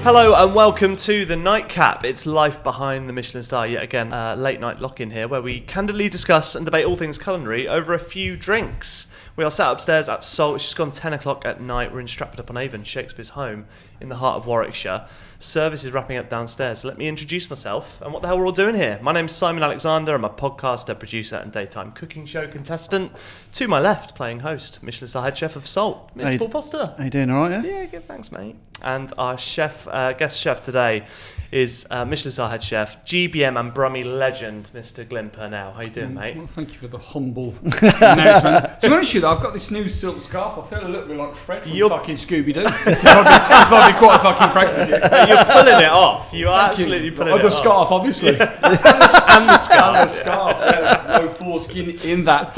Hello and welcome to the Nightcap. It's life behind the Michelin star yet again. Late night lock-in here where we candidly discuss and debate all things culinary over a few drinks. We are sat upstairs at Salt. It's just gone 10 o'clock at night. We're in Stratford-upon-Avon, Shakespeare's home in the heart of Warwickshire. Service is wrapping up downstairs, so let me introduce myself and what the hell we're all doing here. My name's Simon Alexander. I'm a podcaster, producer and daytime cooking show contestant. To my left, playing host, Michelin star head chef of Salt, Mr. Paul Foster. How you doing, all right? Yeah, good, thanks, mate. And our guest chef today is Michelin star head chef, GBM and Brummie legend, Mr. Glynn Purnell. How you doing, mate? Well, thank you for the humble announcement. To be honest with you, I've got this new silk scarf. I feel a little bit like Fred from fucking Scooby-Doo. If I'll be quite fucking frank with you. You're pulling it off. You are absolutely pulling it off. The scarf, obviously. Yeah. and the scarf. And the scarf. Yeah, no foreskin in that.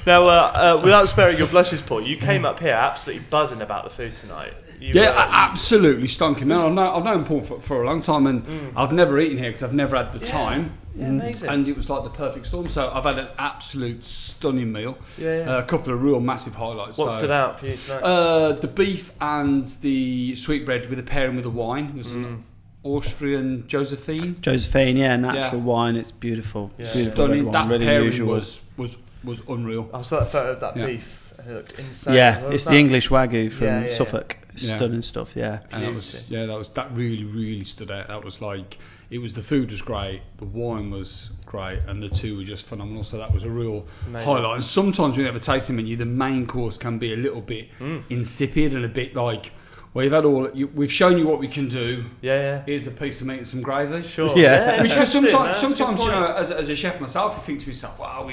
Now, without sparing your blushes, Paul, you came up here absolutely buzzing about the food tonight. Absolutely stonking. Man, I've known Paul for a long time, and I've never eaten here because I've never had the time. Yeah, amazing. And it was like the perfect storm. So I've had an absolute stunning meal. Yeah. A couple of real massive highlights. What stood out for you tonight? The beef and the sweetbread with a pairing with a wine. It was an Austrian Josephine. Natural wine. It's beautiful. Yeah. Beautiful Stunning. red That wine, really pairing unusual. was unreal. I saw that photo of that beef. It looked insane. Yeah, it's the English Wagyu from Suffolk. Yeah. Stunning stuff. Yeah, And that really stood out. That was like, the food was great, the wine was great, and the two were just phenomenal. So that was a real highlight. And sometimes when you have a tasting menu, the main course can be a little bit insipid and a bit like, well, we've shown you what we can do. Yeah. Here's a piece of meat and some gravy. Sure. Yeah. Which sometimes you know, as a chef myself, you think to yourself, wow,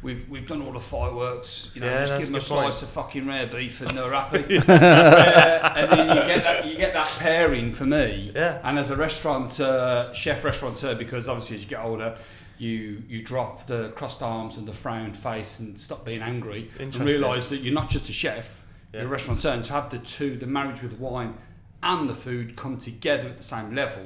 we've done all the fireworks, just give them a slice of fucking rare beef and they're happy. And then you get that pairing for me. Yeah. And as a chef-restaurateur, because obviously as you get older, you drop the crossed arms and the frowned face and stop being angry and realise that you're not just a chef, you're a restaurateur. And to have the marriage with the wine and the food come together at the same level,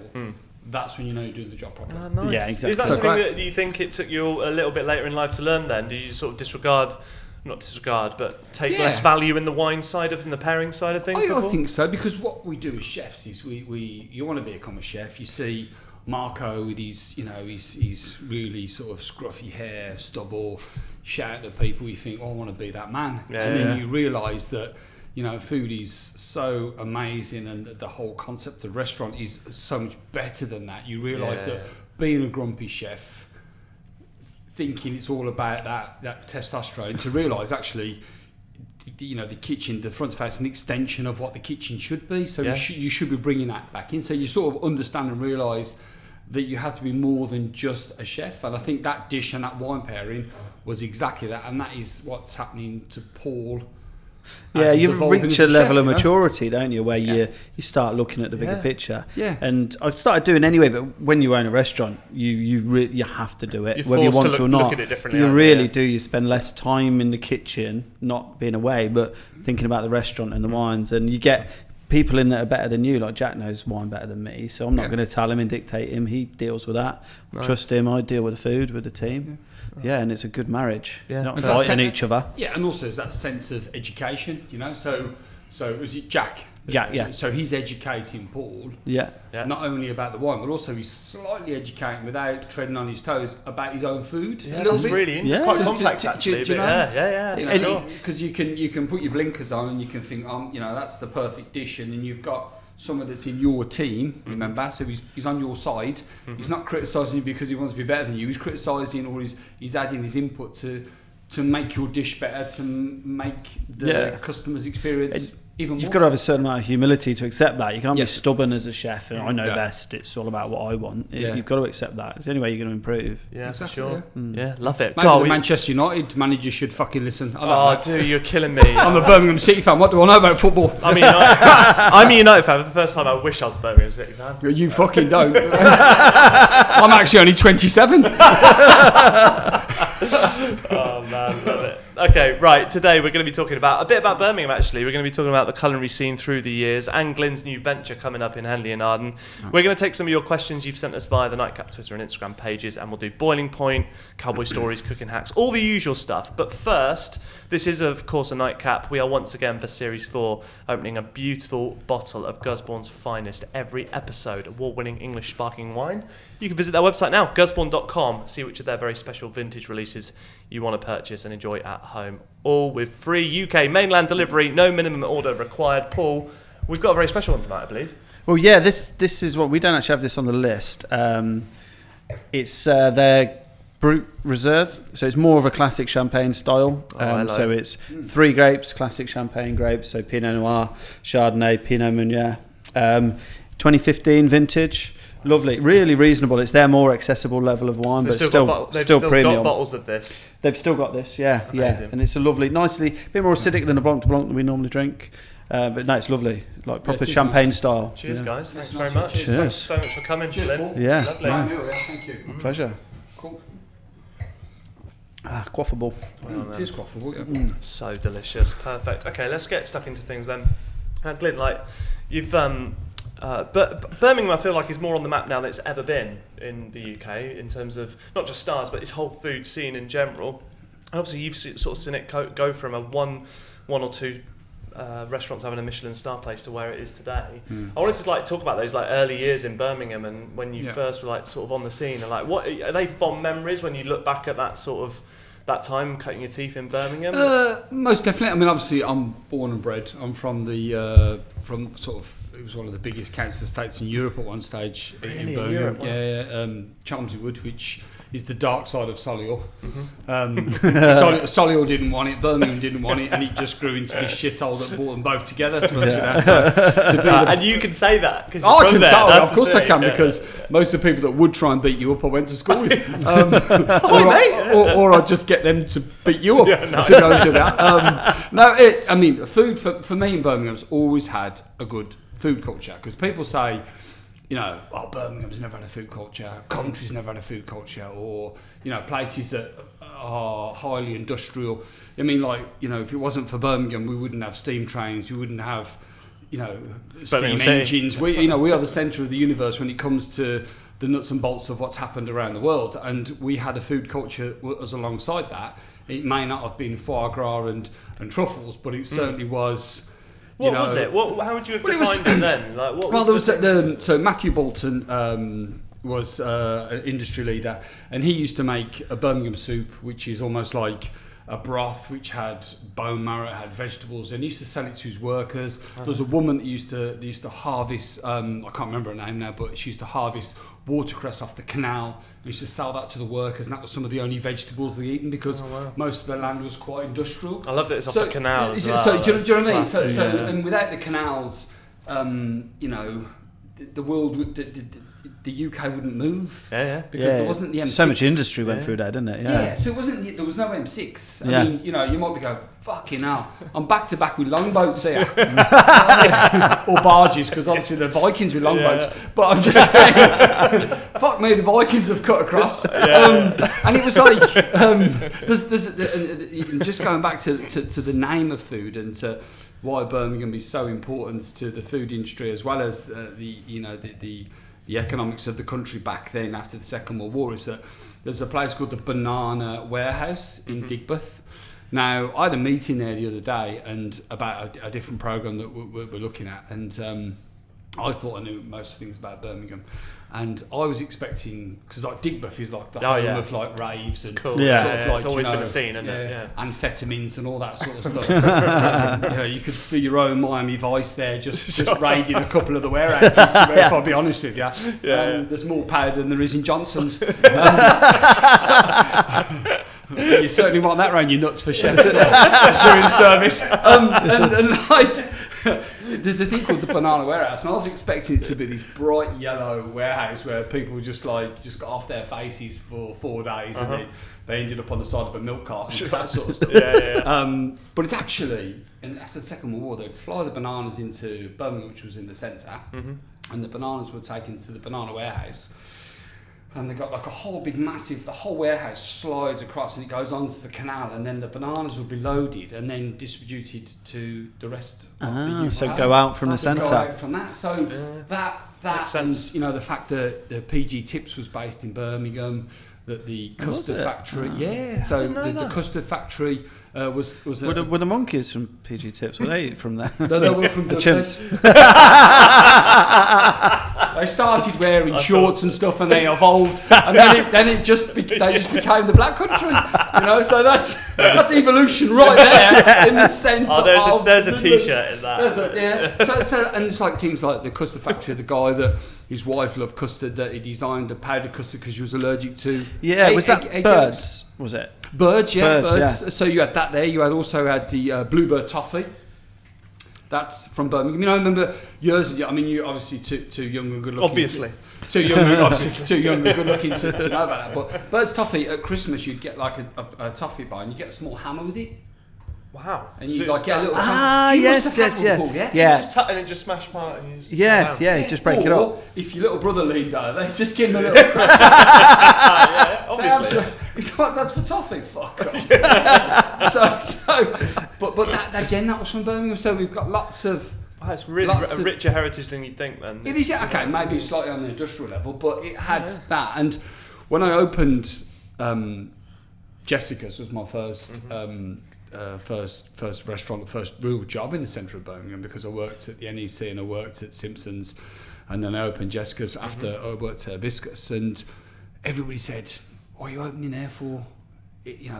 that's when you know you're doing the job properly. Oh, nice. Yeah, exactly. Is that something that you think it took you a little bit later in life to learn then? Did you sort of but take less value in the wine side of than the pairing side of things? I think so, because what we do as chefs is you want to become a chef. You see Marco with his really sort of scruffy hair, stubble, shout at people, you think, I want to be that man. Then you realise that food is so amazing, and the whole concept of restaurant is so much better than that. You realise that being a grumpy chef, thinking it's all about that testosterone, to realise actually, the kitchen, the front face, an extension of what the kitchen should be. So you should be bringing that back in. So you sort of understand and realise that you have to be more than just a chef. And I think that dish and that wine pairing was exactly that, and that is what's happening to Paul. Yeah, you've reached a level of maturity, don't you, where you start looking at the bigger picture. Yeah. And I started doing anyway, but when you own a restaurant, you have to do it, You're whether you want to or not. Look at it differently, you really do. You spend less time in the kitchen, not being away, but thinking about the restaurant and the wines, and you get people in that are better than you. Like Jack knows wine better than me, so I'm not going to tell him and dictate him. He deals with that. Nice. Trust him. I deal with the food, with the team. Yeah, and it's a good marriage. Yeah, not fighting each other. Yeah, and also there's that sense of education, So was it Jack? Jack, yeah. So he's educating Paul. Yeah. Not only about the wine, but also he's slightly educating without treading on his toes about his own food. Yeah, that's really interesting. Quite complex, actually. Because you can put your blinkers on and you can think, that's the perfect dish, and then you've got someone that's in your team, remember, so he's on your side. He's not criticising you because he wants to be better than you. He's criticising, or he's adding his input to make your dish better, to make the customer's experience even more. You've got to have a certain amount of humility to accept that. You can't be stubborn as a chef and I know best, it's all about what I want. You've got to accept that. It's the only way you're going to improve. Yeah, exactly, for sure. Yeah, love it. Maybe the Manchester United manager should fucking listen. Dude, you're killing me. I'm a Birmingham City fan. What do I know about football? I'm a United fan. For the first time, I wish I was a Birmingham City fan. You fucking don't. I'm actually only 27. Oh man, love it. Okay, right. Today we're going to be talking a bit about Birmingham, actually. We're going to be talking about the culinary scene through the years and Glynn's new venture coming up in Henley-in-Arden. We're going to take some of your questions you've sent us via the Nightcap Twitter and Instagram pages, and we'll do boiling point, cowboy stories, cooking hacks, all the usual stuff. But first, this is, of course, a Nightcap. We are once again, for Series 4, opening a beautiful bottle of Gusbourne's finest every episode, award-winning English sparkling wine. You can visit their website now, gusbourne.com, see which of their very special vintage releases you want to purchase and enjoy at home, all with free UK mainland delivery, no minimum order required. Paul, we've got a very special one tonight, I believe. Well, yeah, this is what we don't actually have this on the list. It's their Brut Reserve, so it's more of a classic champagne style. So it's 3 grapes, classic champagne grapes, so Pinot Noir, Chardonnay, Pinot Meunier, 2015 vintage. Lovely, really reasonable. It's their more accessible level of wine, so but still premium. Got bottles of this. They've still got this, yeah. And it's a lovely, nicely, a bit more acidic than a Blanc de Blanc that we normally drink. But no, it's lovely, like proper champagne style. Cheers, guys. Thanks very much. Cheers. Thanks so much for coming, Cheers, Glynn. Yeah. Lovely. Thank you. Pleasure. Cool. Quaffable. It is quaffable, yeah. So delicious. Perfect. Okay, let's get stuck into things then. Glynn, you've... but Birmingham, I feel like, is more on the map now than it's ever been in the UK in terms of not just stars, but its whole food scene in general. And obviously, you've sort of seen it go from a one or two restaurants having a Michelin star place to where it is today. I wanted to talk about those early years in Birmingham and when you first were sort of on the scene, and what are they fond memories when you look back at that sort of that time cutting your teeth in Birmingham? Most definitely. I mean, obviously, I'm born and bred. I'm from the from sort of. It was one of the biggest council estates in Europe at one stage. Really? In Birmingham. Europe? Wow. Yeah. Chelmsford Wood, which is the dark side of Solihull. Solihull didn't want it, Birmingham didn't want it, and it just grew into this shithole that brought them both together. And you can say that. I can say that. Of course I can, because most of the people that would try and beat you up, I went to school with. Or I'd just get them to beat you up. I mean, food for me in Birmingham has always had a good food culture, because people say, Birmingham's never had a food culture, Coventry's never had a food culture, or, places that are highly industrial. I mean, if it wasn't for Birmingham, we wouldn't have steam trains, we wouldn't have, steam engines. We are the centre of the universe when it comes to the nuts and bolts of what's happened around the world, and we had a food culture as alongside that. It may not have been foie gras and truffles, but it certainly was. What was it? How would you have defined it then? So Matthew Bolton was an industry leader, and he used to make a Birmingham soup, which is almost like a broth which had bone marrow, had vegetables, and he used to sell it to his workers. There was a woman that used to harvest, I can't remember her name now, but she used to harvest watercress off the canal. They used to sell that to the workers, and that was some of the only vegetables they eaten, because most of the land was quite industrial. I love that it's off the canal as well. So do you know what I mean? And without the canals, the world, the UK wouldn't move. Because there wasn't the M6. So much industry went through that, didn't it? So it wasn't. There was no M6. I mean, you might be going, fucking hell, I'm back to back with longboats here, or barges, because obviously the Vikings with longboats. But I'm just saying, fuck me, the Vikings have cut across. And it was like, just going back to the name of food and to why Birmingham is so important to the food industry, as well as the economics of the country back then after the Second World War, is that there's a place called the Banana Warehouse in Digbeth. Now, I had a meeting there the other day and about a different programme that we're looking at, and I thought I knew most things about Birmingham, and I was expecting, because Digbeth is like the home of raves and cool. sort of it's always been a scene, isn't it? Amphetamines and all that sort of stuff. You could be your own Miami Vice there, just raiding a couple of the warehouses. If I'll be honest with you, there's more powder than there is in Johnson's. You certainly want that around your nuts for chefs during service. There's a thing called the Banana Warehouse, and I was expecting it to be this bright yellow warehouse where people just got off their faces for 4 days, and then they ended up on the side of a milk cart and that sort of stuff. But it's actually, and after the Second World War, they'd fly the bananas into Birmingham, which was in the centre, and the bananas were taken to the Banana Warehouse. And they've got like a whole big massive, the whole warehouse slides across and it goes onto the canal, and then the bananas will be loaded and then distributed to the rest of the UK. So go out from the centre. Go out from that. So that and the fact that the PG Tips was based in Birmingham, that the custard factory, so the custard factory was were the monkeys from PG Tips? Were they from there? No, they were from the chimps. They started wearing shorts and stuff, and they evolved, and then they just became the Black Country. So that's evolution right there in the sense of. There's a T-shirt in that. So and it's like things like the custard factory. The guy that his wife loved custard, that he designed the powdered custard because she was allergic to. Yeah, was that birds? Was it birds? Yeah, birds. Yeah. So you had that there. You also had the bluebird toffee. That's from Birmingham. I remember years ago. I mean, you're obviously too young and good looking. Obviously. Too young and good looking to know about that. But Bird's Toffee, at Christmas, you'd get like a toffee bar and you get a small hammer with it. Wow. And you'd like get a little... yes. And it just smash parties. Yeah, just break it up. If your little brother leaned over, they just give him a little... Obviously. It's like, that's for toffee, fuck off. But that, again, that was from Birmingham, so we've got lots of... It's really a richer heritage than you'd think then. It is, okay, maybe slightly on the industrial level, but it had that. And when I opened Jessica's, was my first first restaurant, first real job in the centre of Birmingham, because I worked at the NEC and I worked at Simpsons, and then I opened Jessica's after I worked at Hibiscus, and everybody said, "What are you opening there for?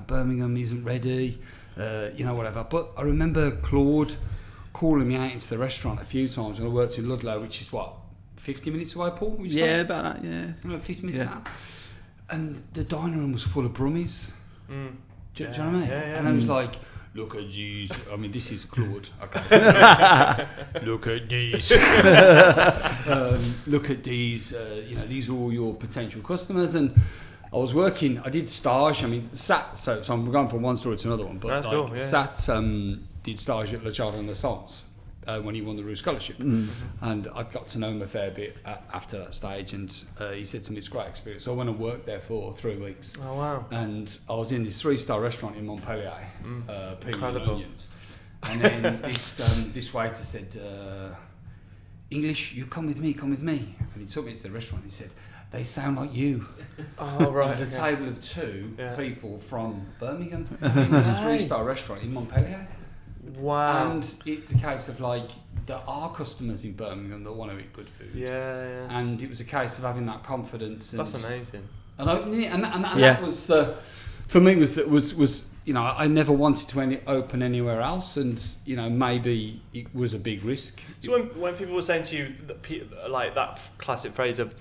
Birmingham isn't ready, whatever." But I remember Claude calling me out into the restaurant a few times when I worked in Ludlow, which is 50 minutes away, Paul? Would you say? About that, yeah. 50 minutes now. And the dining room was full of Brummies. Do you know what I mean? And I was like, "Look at these." I mean, this is Claude. Okay. Look at these. Look at these. These are all your potential customers. And I was working. I did stage. I mean, Sat. So I'm going from one story to another one. But that's cool. Yeah. Sat did stage at Le Jardin Renaissance when he won the Roux Scholarship, and I got to know him a fair bit after that stage, and he said to me, "It's a great experience." So I went and worked there for 3 weeks. Oh wow! And I was in this 3-star restaurant in Montpellier, Onions, and then this waiter said, "English, you come with me," and he took me to the restaurant. And he said, "They sound like you." Oh right! There's a table of 2 people from Birmingham in this 3-star restaurant in Montpellier. Wow. And it's a case of there are customers in Birmingham that want to eat good food. Yeah. And it was a case of having that confidence. And, that's amazing. And opening it, and that was for me was I never wanted to open anywhere else, and maybe it was a big risk. So when people were saying to you that classic phrase of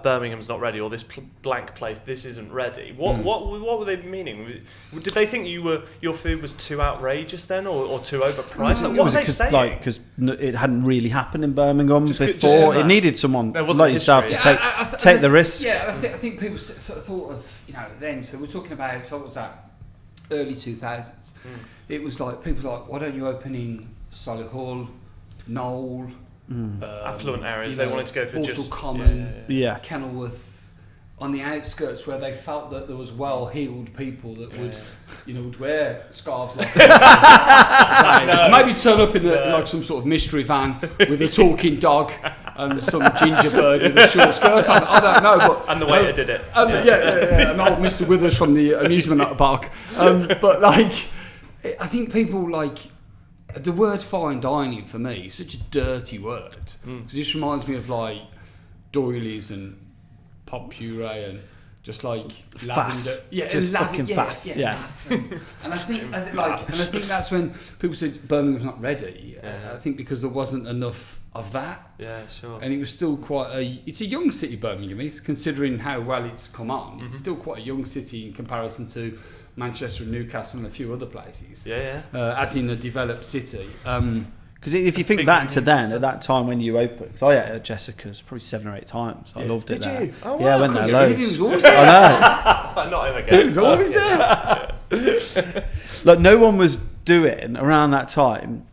Birmingham's not ready, or this blank place, this isn't ready, what were they meaning? Did they think your food was too outrageous then, or too overpriced? What were they saying? Because it hadn't really happened in Birmingham before. It needed someone like yourself to take the risk. Yeah, I think people sort of thought of then. So we're talking about, what was that? Early 2000s. It was like people were like, "Why don't you open in Solihull, Knowle?" Affluent areas. They wanted to go for Walsall Common, Kenilworth, on the outskirts where they felt that there was well-heeled people that would wear scarves like that. Maybe turn up in some sort of mystery van with a talking dog and some ginger bird with a short skirt. I don't know, but the waiter did it. And old Mr. Withers from the amusement park. But I think people the word fine dining for me is such a dirty word, because this reminds me of doilies and pot puree and just lavender. Just fucking faff. And I think that's when people said Birmingham's not ready. I think because there wasn't enough of that. Yeah, sure. And it was still it's a young city, Birmingham. Considering how well it's come on, it's still quite a young city in comparison to Manchester and Newcastle and a few other places. As in a developed city. Because if you think back to then, at that time when you opened, because I ate at Jessica's probably 7 or 8 times. I loved it there. Did you? Oh, yeah, I went there loads. He was always there. I know. Not him again. He was always there. No one was doing around that time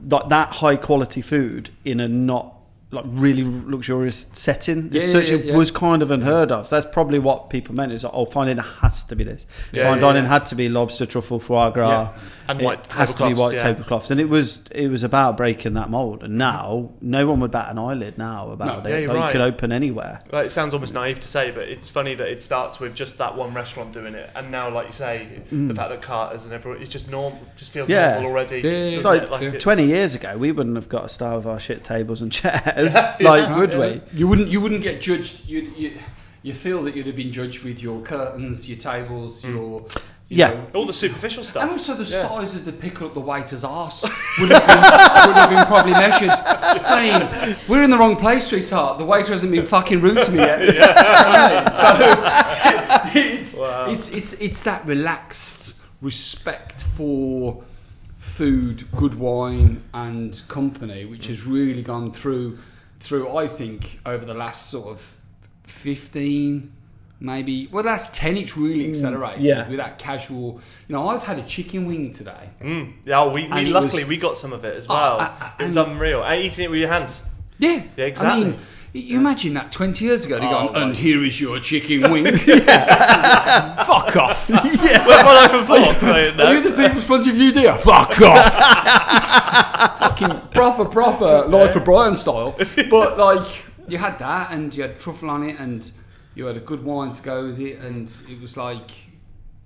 that high quality food in a not like really luxurious setting. Yeah. Was kind of unheard of. So that's probably what people meant. Is like, fine dining has to be this. Fine dining had to be lobster, truffle, foie gras, and it has to be white tablecloths. And it was about breaking that mold. And now no one would bat an eyelid now about it. You're right. You could open anywhere. Well, it sounds almost naive to say, but it's funny that it starts with just that one restaurant doing it, and now, like you say, the fact that Carter's and everyone, it's just normal, just feels normal already. It's like 20 years ago, we wouldn't have got a style of our shit tables and chairs, would we? You wouldn't get judged. You feel that you'd have been judged with your curtains, your tables, your all the superficial stuff, and also the size of the pickle up the waiter's arse would have been probably measured. Saying, we're in the wrong place, sweetheart. The waiter hasn't been fucking rude to me yet. So it's that relaxed respect for food, good wine, and company, which has really gone through. I think over the last sort of 15. Maybe, well, that's 10. It's really accelerated with that casual. I've had a chicken wing today. We got some of it as well. It was unreal. And eating it with your hands. Yeah, exactly. I mean, you imagine that 20 years ago. They go, and here is your chicken wing. Fuck off. Where's my knife and fork? Are you the people's point of view, dear? Fuck off. Fucking proper Life of Brian style. But like, you had that, and you had truffle on it, and you had a good wine to go with it, and it was like,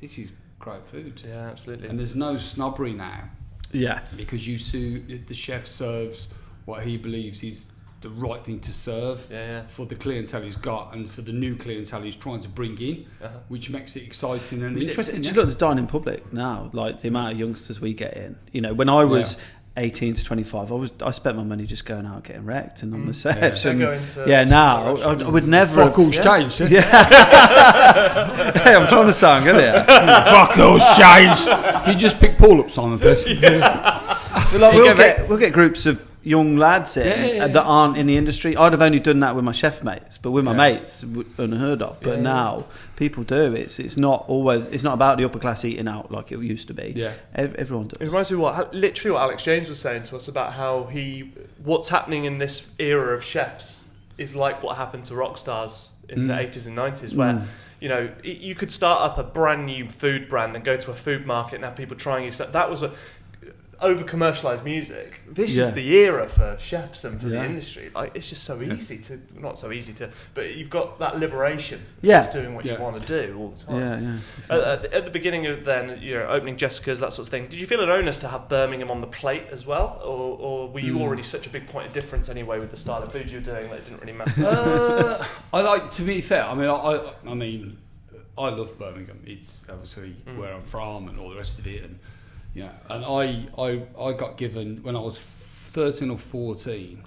this is great food. Yeah, absolutely. And there's no snobbery now. Yeah. Because the chef serves what he believes is the right thing to serve for the clientele he's got and for the new clientele he's trying to bring in, which makes it exciting and interesting. Just look at the dining public now, like the amount of youngsters we get in. When I was 18 to 25, I spent my money just going out getting wrecked and on the set. Now I would never. Fuck all's changed. Hey, I'm trying to sound good here. Fuck all's changed. Can you just pick Paul up, Simon, please? We'll get groups of young lads in that aren't in the industry. I'd have only done that with my chef mates, but with my mates, unheard of. But now people do. It's not about the upper class eating out like it used to be. Yeah, everyone does. It reminds me what Alex James was saying to us about how what's happening in this era of chefs is like what happened to rock stars in the 80s and 90s, where you could start up a brand new food brand and go to a food market and have people trying your stuff. That was over commercialized music. This is the era for chefs and for the industry. Like, it's just so easy to, not so easy to, but you've got that liberation of just doing what you want to do all the time. At the beginning of opening Jessica's, that sort of thing, did you feel an onus to have Birmingham on the plate as well, or were you already such a big point of difference anyway with the style of food you were doing that it didn't really matter? I like, to be fair, I mean I love Birmingham. It's obviously where I'm from and all the rest of it, and and I got given, when I was 13 or 14,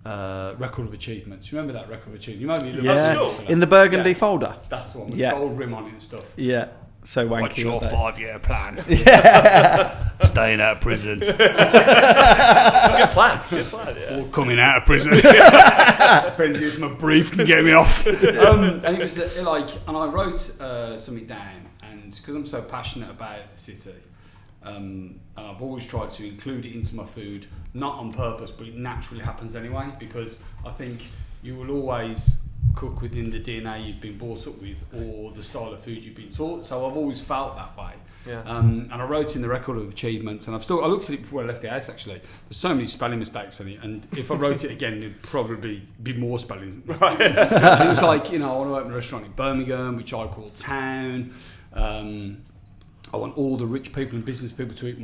Record of Achievements. You remember that Record of Achievement? You might be cool. In the burgundy folder. That's the one with the gold rim on it and stuff. Yeah, so wanky. What's your 5-year plan? Staying out of prison. Good plan. Or coming out of prison. Depends if my brief can get me off. And it was and I wrote something down, and because I'm so passionate about the city. And I've always tried to include it into my food, not on purpose, but it naturally happens anyway, because I think you will always cook within the DNA you've been brought up with or the style of food you've been taught. So I've always felt that way. Yeah. And I wrote in the Record of Achievements, and I looked at it before I left the house actually. There's so many spelling mistakes in it, and if I wrote it again, there'd probably be more spelling mistakes. Right. And it was like, I want to open a restaurant in Birmingham, which I call town. I want all the rich people and business people to eat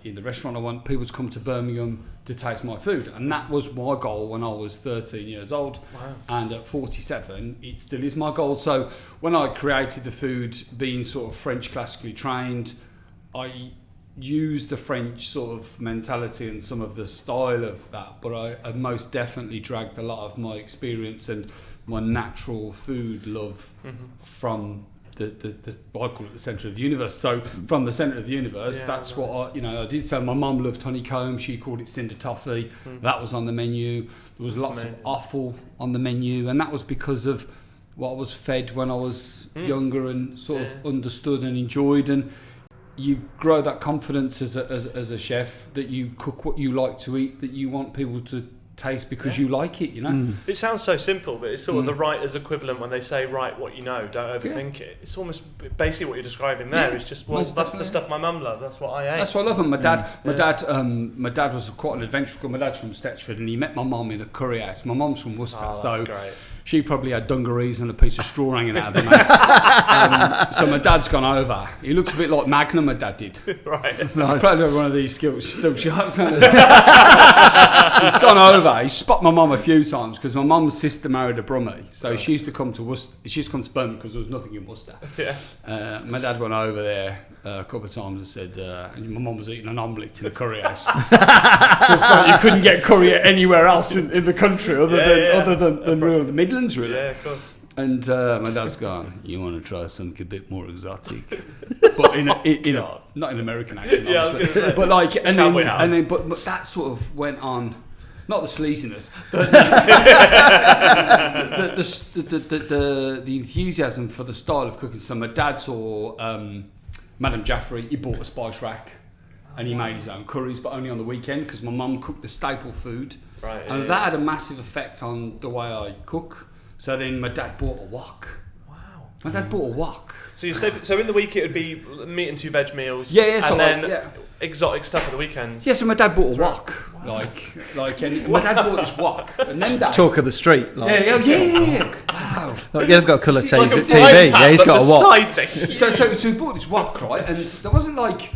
in the restaurant. I want people to come to Birmingham to taste my food. And that was my goal when I was 13 years old. Wow. And at 47, it still is my goal. So when I created the food, being sort of French classically trained, I used the French sort of mentality and some of the style of that. But I most definitely dragged a lot of my experience and my natural food love from I call it the centre of the universe. So from the centre of the universe, that's what I did. So my mum loved honeycomb. She called it cinder toffee. That was on the menu. There was lots of offal on the menu, and that was because of what I was fed when I was younger and sort of understood and enjoyed. And you grow that confidence as a chef that you cook what you like to eat, that you want people to taste because you like it, you know. It sounds so simple, but it's sort of the writer's equivalent when they say write what you know, don't overthink it. It's almost basically what you're describing there. It's just that's the stuff my mum loved. That's what I ate. That's what I love. And my dad was quite an adventurous guy. My dad's from Stetchford, and he met my mum in a curry house. My mum's from Worcester, so great. She probably had dungarees and a piece of straw hanging out of her mouth. So my dad's gone over. He looks a bit like Magnum, my dad did. Right. He's probably one of these skills. Still sharp. He's gone over. He's spot my mum a few times because my mum's sister married a Brummie. So she used to come to Worcester. She used to come to Birmingham because there was nothing in Worcester. Yeah. My dad went over there a couple of times and said, and my mum was eating an omelette in a curry house. Because you couldn't get curry anywhere else in the country other than the Midlands, really. Yeah, of course. And my dad's gone, you want to try something a bit more exotic? But not in American accent, obviously. But like, and then but that sort of went on. Not the sleaziness, but the enthusiasm for the style of cooking. So my dad saw Madame Jaffrey. He bought a spice rack, and he made his own curries, but only on the weekend because my mum cooked the staple food, right? And that had a massive effect on the way I cook. So then my dad bought a wok. Wow. My dad bought a wok. So so in the week it would be meat and 2 veg meals. And then exotic stuff at the weekends. Yeah, so my dad bought a wok. Wow. And my dad bought this wok. And then talk of the street. Like. Yeah. Wow. Like, you've got colour TV. Like Yeah, he's got a wok. So we bought this wok, right? And there wasn't like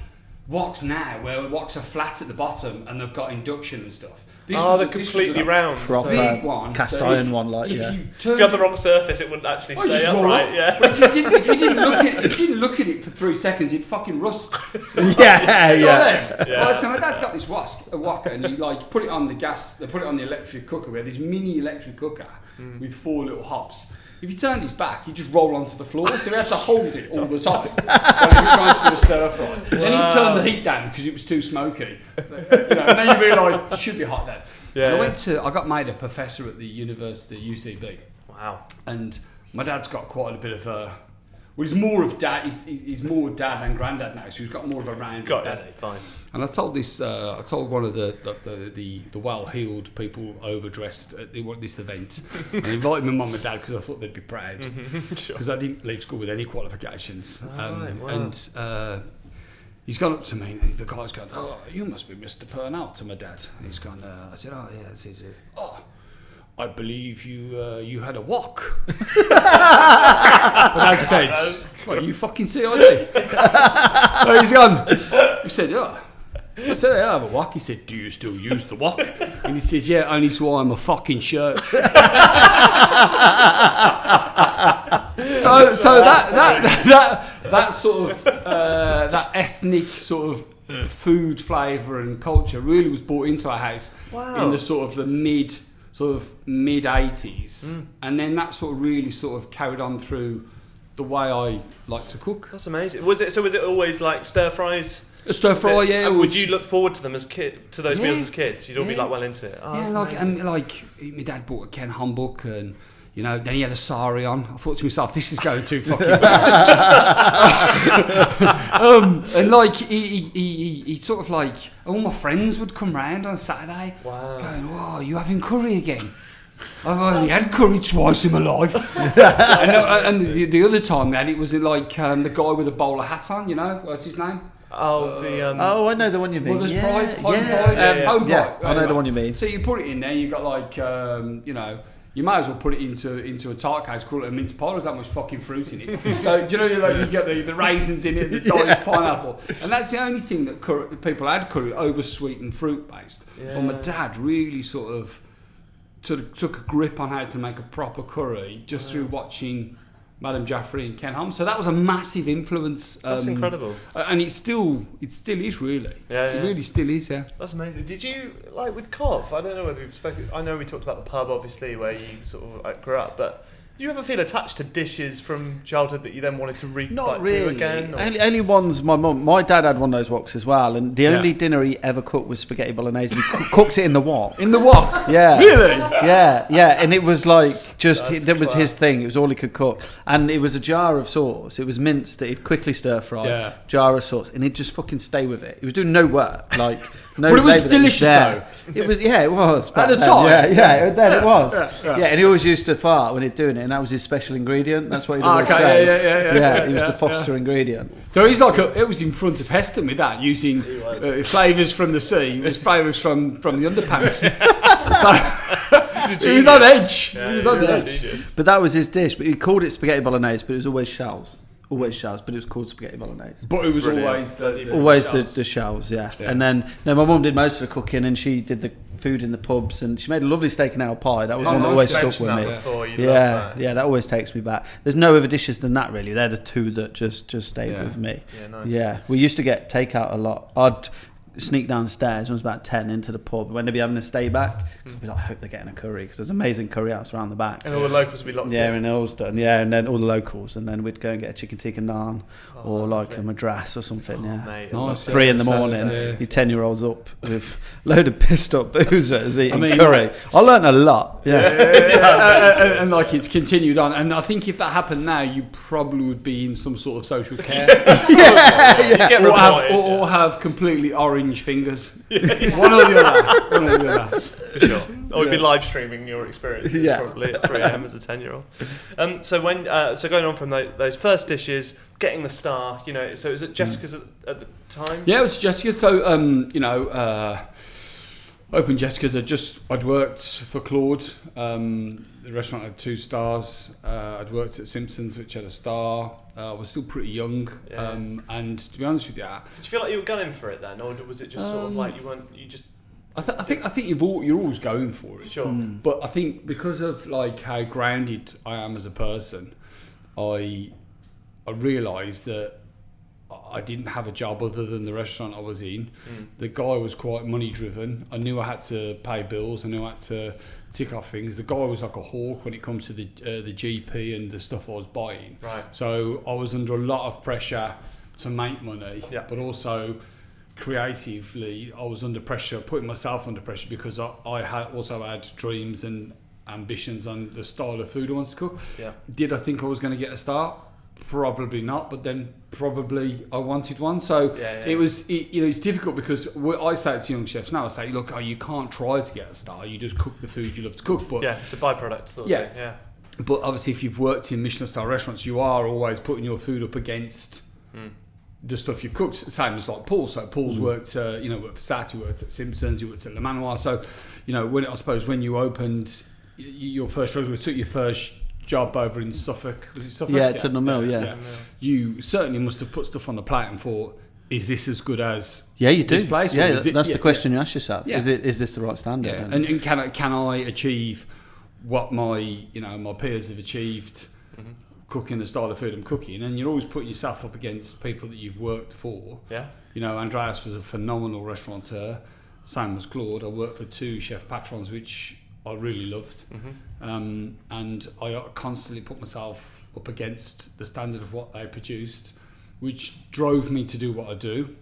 woks now where woks are flat at the bottom and they've got induction and stuff. They're completely round. Proper big one, cast iron one, like if you had the wrong surface, it wouldn't actually stay upright. Yeah. But if you didn't look at it for 3 seconds, it'd fucking rust. Yeah. Right, so my dad's got this wok, and he like put it on the gas. They put it on the electric cooker. We had this mini electric cooker with 4 little hobs. If you turned his back, he'd just roll onto the floor. So he had to hold it all the time while he was trying to do a stir fry. Wow. Then he'd turn the heat down because it was too smoky. And then you realise it should be hot then. Yeah. And I got made a professor at the university, UCB. Wow. And my dad's got quite a bit of he's more of dad. He's more dad than granddad now, so he's got more of a round daddy. Fine. And I told one of the well-heeled people overdressed at this event. And I invited my mum and dad because I thought they'd be proud. Because I didn't leave school with any qualifications. And he's gone up to me and the guy's gone, "Oh, you must be Mr. Purnell," to my dad. And he's gone, I said, "Oh, yeah." He said, "Oh, I believe you had a wok." But Dad said, "What, you fucking CID?" So he's gone. He said, "Yeah." I said, "I have a wok." He said, "Do you still use the wok?" And he says, "Yeah, only to iron my fucking shirts." So that sort of that ethnic sort of food flavour and culture really was brought into our house in the sort of the mid 80s, and then that sort of really sort of carried on through the way I like to cook. That's amazing. Was it always like stir fries? A stir fry, yeah. And would you look forward to them to those meals as kids? You'd all be like well into it. My dad bought a Ken Humbuck, and then he had a sari on. I thought to myself, this is going too fucking bad. And like he sort of like all my friends would come round on Saturday, going, "Whoa, you having curry again?" I've only had curry twice in my life. and the other time we had it was like the guy with a bowler hat on. What's his name? I know the one you mean. Mother's Pride, Home Pride. I know the one you mean. So you put it in there, you got like, you might as well put it into a tart case, call it a mince pie. There's that much fucking fruit in it. So you get the raisins in it, the diced pineapple, and that's the only thing that people had curry over sweet and fruit based. Yeah. But my dad really sort of took a grip on how to make a proper curry just through watching Madame Jaffrey and Ken Hum. So that was a massive influence. That's incredible. And it still is really. It really still is, yeah. That's amazing. Did you, like with Cov, I don't know whether we've spoken, I know we talked about the pub obviously where you sort of grew up, but do you ever feel attached to dishes from childhood that you then wanted to do again? Or? Only ones my mum. My dad had one of those woks as well, and the only dinner he ever cooked was spaghetti bolognese. And he cooked it in the wok. In the wok? Yeah. Really? Yeah. And it was like that was his thing. It was all he could cook, and it was a jar of sauce. It was minced that he'd quickly stir fry. Yeah. Jar of sauce, and he'd just fucking stay with it. He was doing no work, like. no But it was flavour that delicious, there. It was, it was. At the back then. time? Yeah, then it was. Yeah. Yeah, and he always used to fart when he'd doing it, and that was his special ingredient. That's what he'd always Okay, say. yeah, He was the Foster ingredient. So he's like, it was in front of Heston with that, using flavours from the sea, with flavours from the underpants. So he was on edge. Yeah, he was on the edge. genius. But that was his dish. But he called it spaghetti bolognese, but it was always shells. Always shells, but it was called spaghetti bolognese. But it was Brilliant. always The shells, yeah. And then my mum did most of the cooking, and she did the food in the pubs, and she made a lovely steak and ale pie. That was one that always stuck with me. That always takes me back. There's no other dishes than that, really. They're the two that just stayed with me. Yeah, nice. Yeah, we used to get takeout a lot. I'd sneak downstairs when I was about 10 into the pub when they'd be having a stay back, because I'd be like, I hope they're getting a curry, because there's amazing curry house around the back. And all the locals would be locked in. Yeah, in Earlsdon, and then all the locals, and then we'd go and get a chicken tikka naan or like a madras or something. Mate, Nice. 3 in the morning, you 10-year-olds up with a load of pissed up boozers eating curry. I learnt a lot. And like it's continued on, and I think if that happened now, you probably would be in some sort of social care, You get reported, or have completely orange fingers. One or the other. for sure. Or we'd be live streaming your experiences probably at 3 a.m. as a 10-year-old. So going on from those first dishes, getting the star, so was it Jessica's at the time? Yeah, it was Jessica. So opened Jessica's. I'd worked for Claude. The restaurant had 2 stars. I'd worked at Simpsons, which had a star. I was still pretty young, and to be honest with you, did you feel like you were gunning for it then, or was it just sort of like you just? I think you're always going for it. Sure. But I think because of like how grounded I am as a person, I realised that I didn't have a job other than the restaurant I was in. The guy was quite money driven. I knew I had to pay bills. I knew I had to tick off things. The guy was like a hawk when it comes to the GP and the stuff I was buying. Right. So I was under a lot of pressure to make money, but also creatively I was under pressure, putting myself under pressure, because I had also had dreams and ambitions on the style of food I wanted to cook. Yeah. Did I think I was going to get a start? Probably not, but then probably I wanted one. So it's difficult, because I say to young chefs now, I say, look, you can't try to get a star. You just cook the food you love to cook. But it's a byproduct. Sort of thing. Yeah. But obviously, if you've worked in Michelin star restaurants, you are always putting your food up against the stuff you've cooked. Same as like Paul. So Paul's worked, worked for Sat, he worked at Simpsons, he worked at Le Manoir. So, when you opened your first restaurant, took your first job over in Suffolk. Was it Suffolk? Yeah, Tuddenham Mill, You certainly must have put stuff on the plate and thought, is this as good as you do. this place? Yeah, that's the question you ask yourself. Yeah. Is this the right standard? Yeah. And can I achieve what my peers have achieved cooking the style of food I'm cooking? And you're always putting yourself up against people that you've worked for. Yeah. Andreas was a phenomenal restaurateur. Same was Claude. I worked for 2 chef patrons, which I really loved, and I constantly put myself up against the standard of what they produced, which drove me to do what I do,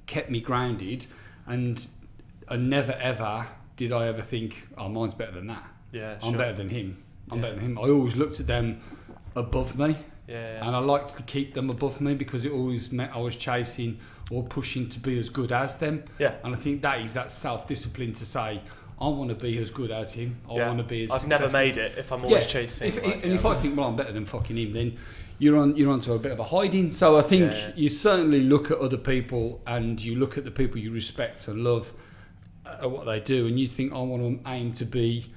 kept me grounded, and I never ever did I ever think, oh, mine's better than that. Yeah, I'm better than him. I'm better than him. I always looked at them above me, and I liked to keep them above me, because it always meant I was chasing or pushing to be as good as them. Yeah, and I think that is that self-discipline to say, I want to be as good as him. I want to be as successful. I've never made it if I'm always chasing. If I think, well, I'm better than fucking him, then you're onto a bit of a hiding. So I think you certainly look at other people, and you look at the people you respect and love at what they do, and you think, I want to aim to be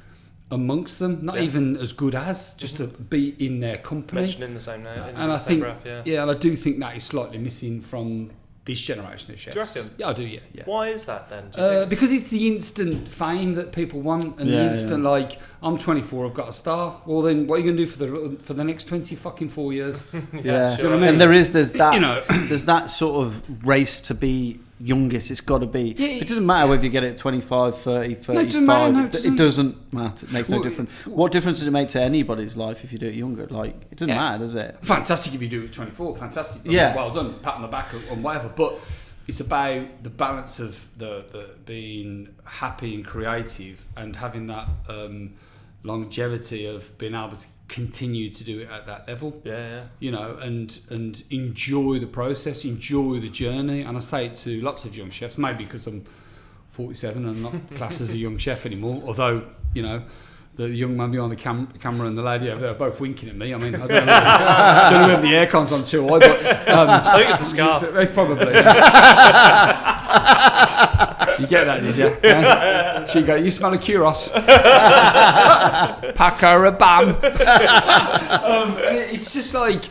amongst them, not even as good as, just to be in their company. Mentioned in the same name, and I think, and I do think that is slightly missing from this generation of chefs. Do you reckon? Yeah, I do. Yeah. Why is that then? Do you think? Because it's the instant fame that people want, and the instant like, I'm 24, I've got a star. Well, then what are you going to do for the next 20 fucking 4 years? Yeah, do you know what I mean? And there's that there's that sort of race to be youngest. It's got to be. It doesn't matter whether you get it at 25, 30, 35. No, it doesn't matter. It doesn't matter. It makes no difference. What difference does it make to anybody's life if you do it younger? Like, it doesn't matter, does it? Fantastic if you do it at 24. Fantastic. Well done. Pat on the back on whatever. But it's about the balance of the being happy and creative, and having that longevity of being able to continue to do it at that level. And enjoy the process, enjoy the journey. And I say it to lots of young chefs, maybe because I'm 47 and not classed as a young chef anymore. Although, you know, the young man behind the camera and the lady over there are both winking at me. I mean, I don't know whether the aircon's on too high, but I think it's a scarf. It's probably. Did you get that, did you? Yeah? She go, you smell a Kuros. Packer a bam. It's just like,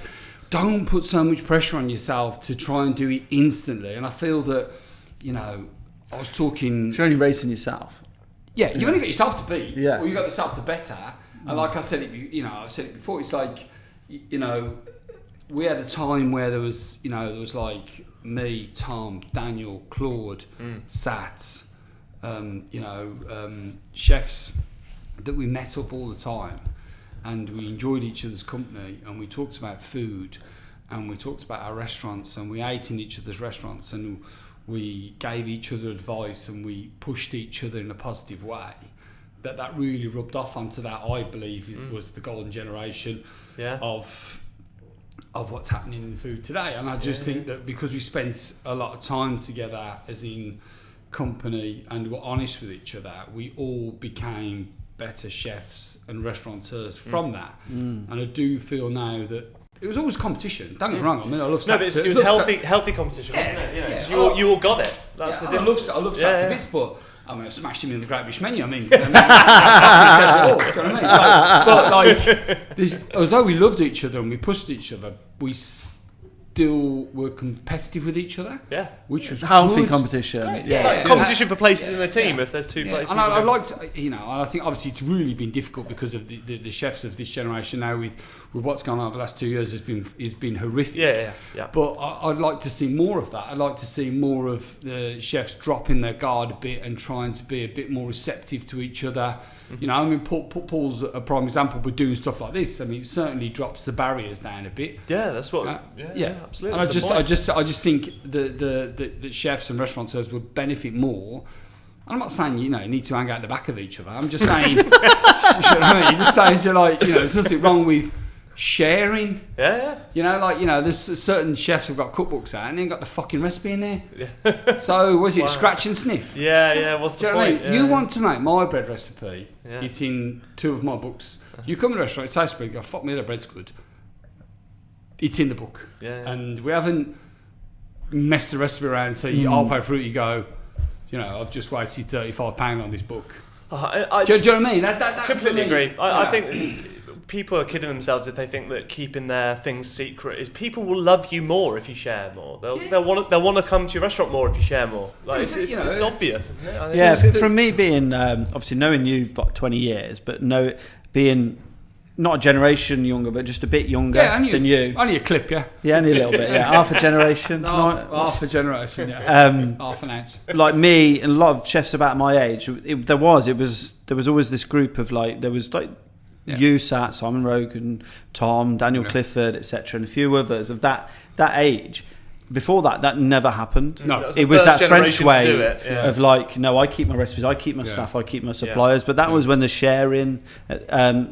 don't put so much pressure on yourself to try and do it instantly. And I feel that, you know, I was talking... You're only racing yourself. Yeah, you've only got yourself to beat, or you got yourself to better. And like I said, I've said it before. It's like, you know, we had a time where there was like me, Tom, Daniel, Claude, Sats, chefs that we met up all the time, and we enjoyed each other's company, and we talked about food, and we talked about our restaurants, and we ate in each other's restaurants, and we gave each other advice, and we pushed each other in a positive way. That really rubbed off onto that, I believe, was the golden generation of what's happening in food today. And I just think that because we spent a lot of time together as in company and were honest with each other, we all became better chefs and restaurateurs from that. And I do feel now that it was always competition. Don't get me wrong. I mean, I love. No, but it was healthy competition, wasn't it? You know, you all got it. That's the difference. I love Sats to bits, but I mean, I smashed him in the Great British Menu. I mean, that says it all. Do you know what I mean? So, but like, although we loved each other and we pushed each other, we still were competitive with each other. Yeah, which was healthy good. competition. Yeah, competition for places in the team if there's two players. And I liked, and I think obviously it's really been difficult because of the chefs of this generation now with what's gone on over the last 2 years has been horrific. Yeah. But I'd like to see more of that. I'd like to see more of the chefs dropping their guard a bit and trying to be a bit more receptive to each other. You know, I mean, Paul's a prime example. We're doing stuff like this. I mean, it certainly drops the barriers down a bit. Yeah, that's what. Absolutely. And I just think the chefs and restaurateurs would benefit more. I'm not saying you need to hang out the back of each other. I'm just saying, you know what I mean? You're just saying to there's nothing wrong with sharing. Yeah. There's certain chefs who've got cookbooks out and they ain't got the fucking recipe in there. Yeah. So was it scratch and sniff? Yeah. What's the point? You want to make my bread recipe? Yeah. It's in 2 of my books. You come to a restaurant, it tastes bread, you go, fuck me, the bread's good. It's in the book. Yeah. And we haven't messed the recipe around, so you halfway through you go, I've just wasted £35 on this book. Do you know what I mean? That completely agree. I think people are kidding themselves if they think that keeping their things secret is. People will love you more if you share more. They'll want to come to your restaurant more if you share more. Like it's obvious, isn't it? Yeah, from me being obviously knowing you like 20 years, but being not a generation younger, but just a bit younger than you. Only a clip, yeah. Yeah, only a little bit. Yeah, half a generation. Half a generation. Yeah. Half an ounce. Like me and a lot of chefs about my age, there was always this group of you, Sat, Simon Rogan, Tom, Daniel Clifford, etc., and a few others of that age. Before that never happened. No, it was that French way of no, I keep my recipes, I keep my stuff, I keep my suppliers. But that was when the sharing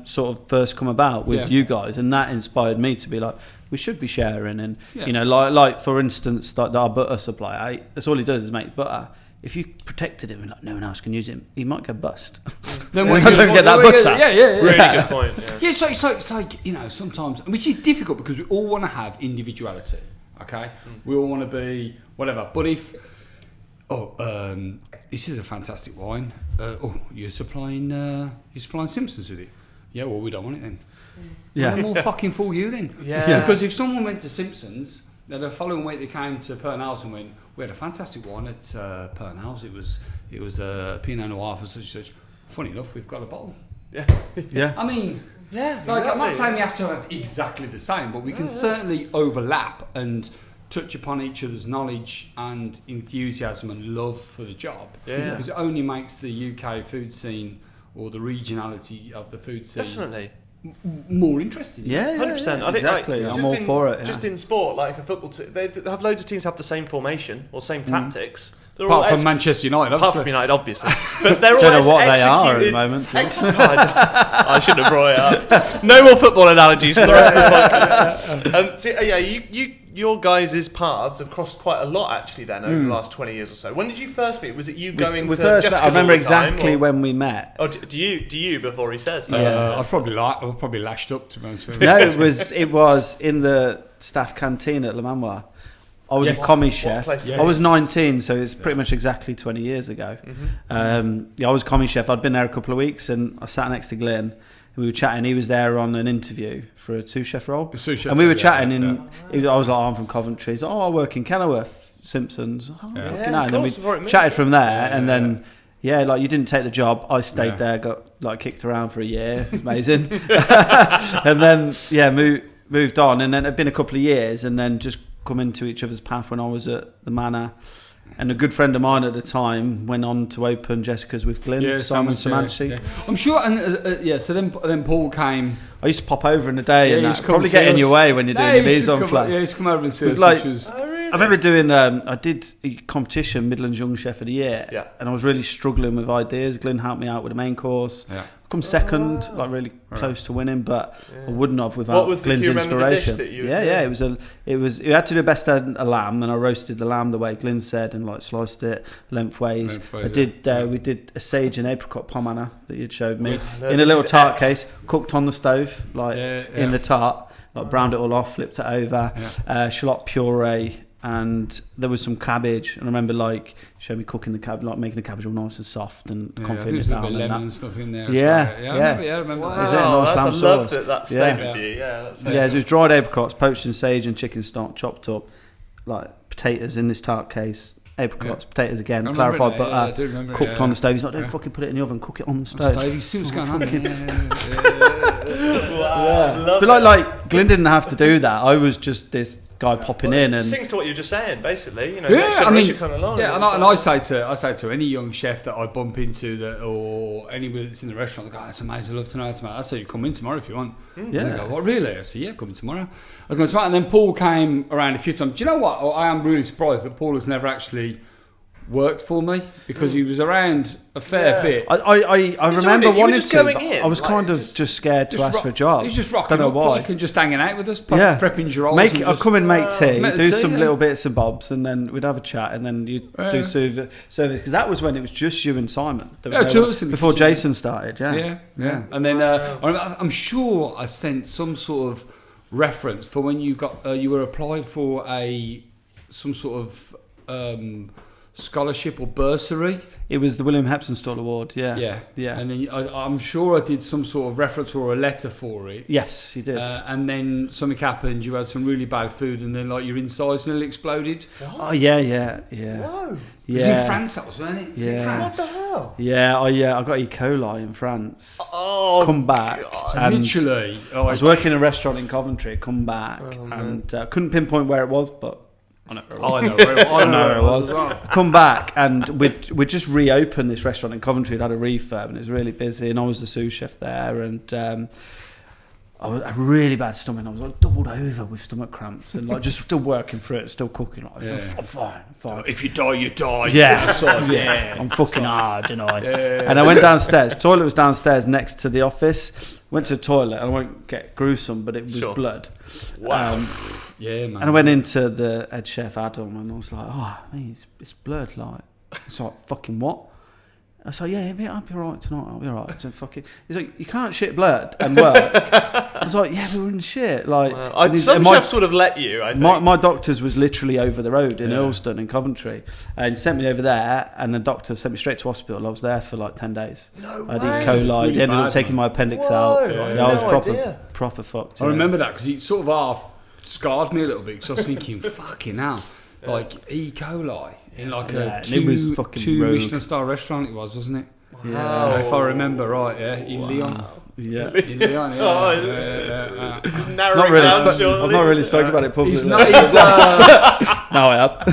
sort of first come about with you guys, and that inspired me to be like, we should be sharing. And like for instance, like our butter supply, that's all he does is make butter. If you protected him and no one else can use him, he might go bust. Then I don't get that butter. Yeah. Really good point. Yeah, so it's like sometimes, which is difficult because we all want to have individuality. Okay, we all want to be whatever. But if this is a fantastic wine. You're supplying Simpsons with it. Yeah, well, we don't want it then. Yeah, well, more fucking fool you then. Yeah. Because if someone went to Simpsons, then the following week they came to Purnell's and went, we had a fantastic wine at Purnell's. It was a Pinot Noir for such and such. Funny enough, we've got a bottle. Yeah. I mean. Yeah, exactly. I'm not saying we have to have exactly the same, but we can certainly overlap and touch upon each other's knowledge and enthusiasm and love for the job. Yeah. Because it only makes the UK food scene or the regionality of the food scene definitely more interesting. Yeah, 100%. I think exactly. I'm all for it. Just in sport, like a football team, they have loads of teams have the same formation or same tactics. Apart from Manchester United, apart from United, obviously. But they're Don't always know what they are at the executed- moment. I shouldn't have brought it up. No more football analogies for the rest of the podcast. So, your guys' paths have crossed quite a lot actually then over the last 20 years or so. When did you first meet? Was it you going we to first met, Jessica's I remember all the time, exactly or- when we met. Oh, do you before he says? I've probably lashed up to be honest with you. No, it was in the staff canteen at Le Manoir. I was Yes. a commis What chef. place to I was Yes. 19, so it's pretty much exactly 20 years ago. I was commis chef. I'd been there a couple of weeks, and I sat next to Glynn. We were chatting. He was there on an interview for a sous chef role, and we were chatting. I was like, "I'm from Coventry." He's like, "Oh, I work in Kenilworth, Simpsons." Oh, Yeah. fucking Yeah, hell. of And then we course, before it moved. chatted from there, Yeah, and then like you didn't take the job. I stayed Yeah. there, got like kicked around for a year. It was amazing, and then moved on, and then it'd been a couple of years, and then just come into each other's path when I was at the Manor. And a good friend of mine at the time went on to open Jessica's with Glynn, Simon Samanchi. Yeah. I'm sure, and so then Paul came. I used to pop over in the day, and he that used to come probably see get in us. your way when you're doing your he used mise to en come- place. Yeah, he used to come over and see us, Like- which was... Oh, really? I remember doing. I did a competition, Midlands Young Chef of the Year, Yeah. and I was really struggling with ideas. Glynn helped me out with the main course. Yeah. Come second, like really close to winning, but I wouldn't have without What was Glynn's do you remember the dish inspiration. that you were Yeah, doing? it was. You had to do best a lamb, and I roasted the lamb the way Glynn said, and like sliced it lengthways. Lengthways, I did. yeah. We did a sage and apricot pomana that you'd showed me Yes. in a This little is tart epic. case, cooked on the stove, like Yeah, in yeah. the tart. Like browned it all off, flipped it over, Yeah. shallot puree, and there was some cabbage. And I remember like showing me cooking the cabbage, like making the cabbage all nice and soft and Yeah, I think confident there's a down little bit of and lemon that. and stuff in there. Yeah, as well. I remember Wow, that. Is it a nice lamb I loved sauce? it, that stayed Yeah. with you. Yeah, that's Yeah, it was dried apricots, poached in sage and chicken stock, chopped up, like potatoes in this tart case, apricots, potatoes again, I remember clarified it, yeah, I butter, do remember it, cooked yeah. on the stove. He's like, don't Yeah. fucking put it in the oven, cook it on the stove. Steve, you see what's going on? Wow, love But it. like Glynn didn't have to do that. I was just this guy popping in, It and sings to what you're just saying, basically. You know, Yeah, next I generation mean, coming along. yeah, and I say to any young chef that I bump into that, or anybody that's in the restaurant, they go, "That's amazing, I'd love to know how to make." I say, "You come in tomorrow if you want." And they go, "What, really?" I say, "Yeah, come in tomorrow." I come in tomorrow, and then Paul came around a few times. Do you know what? I am really surprised that Paul has never actually worked for me, because he was around a fair bit. I It's remember already- you were wanting just to. going but in, I was like, kind of just scared to ask for a job. He's just rocking Don't know up, why. like, and just hanging out with us, Yeah. prepping your rolls. I'd and come and make tea, Make do tea, some yeah. little bits and bobs, and then we'd have a chat, and then you'd Yeah. do service because that was when it was just you and Simon. There was Yeah, no two one- of us in the before kitchen. Jason started. Yeah. And then I'm sure I sent some sort of reference for when you got you were applied for some sort of scholarship or bursary. It was the William Hepsonstall Award. Yeah. And then I'm sure I did some sort of reference or a letter for it. Yes, you did. And then something happened. You had some really bad food, and then like your insides nearly exploded. Oh yeah. Whoa. It was in France, that was, wasn't it? It was in Yeah. France. What the hell? Yeah, I got E. coli in France. Oh, Come back, and Literally. I was working in a restaurant in Coventry. Come back, and couldn't pinpoint where it was, but I know where it was. I know where it was. Come back, and we just reopened this restaurant in Coventry. It had a refurb, and it was really busy. And I was the sous chef there, and I was a really bad stomach. I was like doubled over with stomach cramps, and like just still working through it, still cooking. Like, I'm fine. If you die, you die. Yeah, I'm fucking hard, you know. And I went downstairs. Toilet was downstairs next to the office. Went to the toilet. I won't get gruesome, but it was blood. Wow. Yeah, man. And I went into the head chef Adam, and I was like, "Oh, man, it's blood." Like, it's like, "Fucking what?" I was like, "Yeah, I'll be alright tonight. I'll be alright." So fucking, he's like, "You can't shit blood and work." I was like, "Yeah, we were in shit." Like, Some chefs would have let you, I think. my doctor's was literally over the road in Earlston in Coventry, and sent me over there, and the doctor sent me straight to hospital. I was there for like 10 days. No I had way. E. coli. Really They ended up bad, taking man. my appendix Whoa, out. I had I was no idea. proper fucked. I yeah. remember that because it sort of half scarred me a little bit, because I was thinking, fucking hell, like E. coli in like Yeah, a and it was fucking two rogue. Michelin star restaurant it was, wasn't it? Yeah. If I remember right, in Lyon. Yeah. In Lyon, yeah. Oh, Yeah. Narrowing down, I've surely. not really spoken about it publicly. He's not. No, I have. No,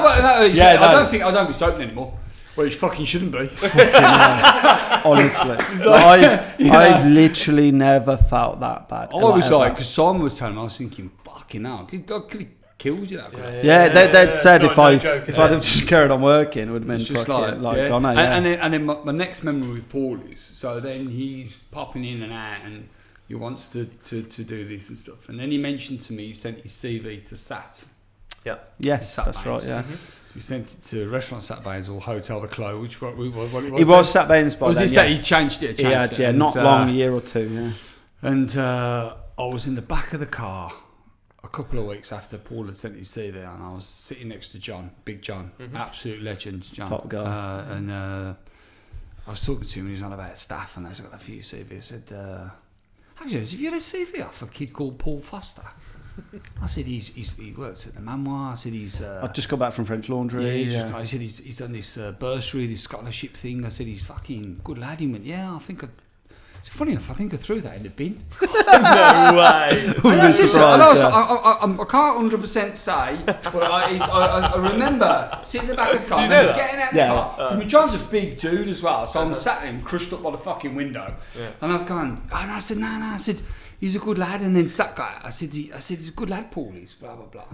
but no, Yeah, no. I don't think be soaping anymore. Well, he fucking shouldn't be. Honestly, I've literally never felt that bad. I was ever. like, because Simon was telling me, I was thinking, fucking hell, could he kills you. That They'd said It's if not a I'd joke, is have it? just carried on working, it would have been It's just fucking like gone. and then my next memory with Paul is, so then he's popping in and out and he wants to do this and stuff, and then he mentioned to me he sent his CV to Sat. Yeah. Yes, Sat that's Baines. right. Yeah, So we sent it to Restaurant Sat Baines or Hotel the Clos, which what it was. he was Sat Baines by Was then. this Yeah. that he changed it? He had, yeah, not long, a year or two. Yeah. And I was in the back of the car a couple of weeks after Paul had sent his CV, and I was sitting next to John, Big John, absolute legend, John. Top guy. And I was talking to him, and he was on about staff, and I got a few CVs. I said, actually, have you had a CV off a kid called Paul Foster? I said, he works at the Manoir. I said, I just got back from French Laundry. I said, he's done this bursary, this scholarship thing. I said, he's fucking good lad. He went, yeah, I think it's funny enough, I think I threw that in the bin. No way. I can't 100% say, but I remember sitting in the back of the car, getting out the car. I mean, John's a big dude as well, so I'm sat there crushed up by the fucking window, and I've gone, and I said, no, I said, he's a good lad, and then that guy, I said, he's a good lad, Paul, he's blah blah blah,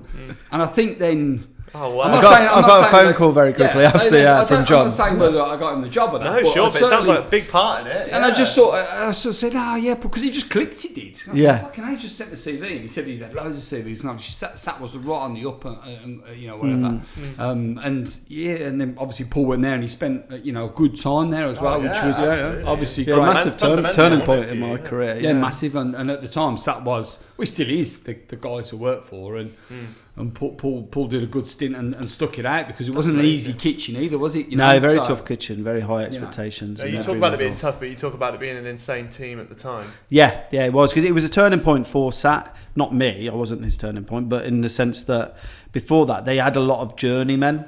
and I think then. Oh wow! I got a phone call very quickly after from John. I'm not saying whether I got him the job or not. No, sure, but it sounds like a big part in it. And I just sort of said, because he just clicked, he did. And I thought, fucking, I just sent the CV, and he said he'd had loads of CVs, and obviously Sat was right on the up, and whatever. And then obviously Paul went there, and he spent a good time there as well, which was obviously great. Massive turning point in my career. Yeah, massive, and at the time Sat was, well, he still is the guy to work for, and Paul did a good stint and stuck it out, because it wasn't an easy kitchen either, was it? Very tough kitchen, very high expectations. You talk about it being tough, but you talk about it being an insane team at the time. Yeah, it was, because it was a turning point for Sat. Not me, I wasn't his turning point, but in the sense that before that they had a lot of journeymen.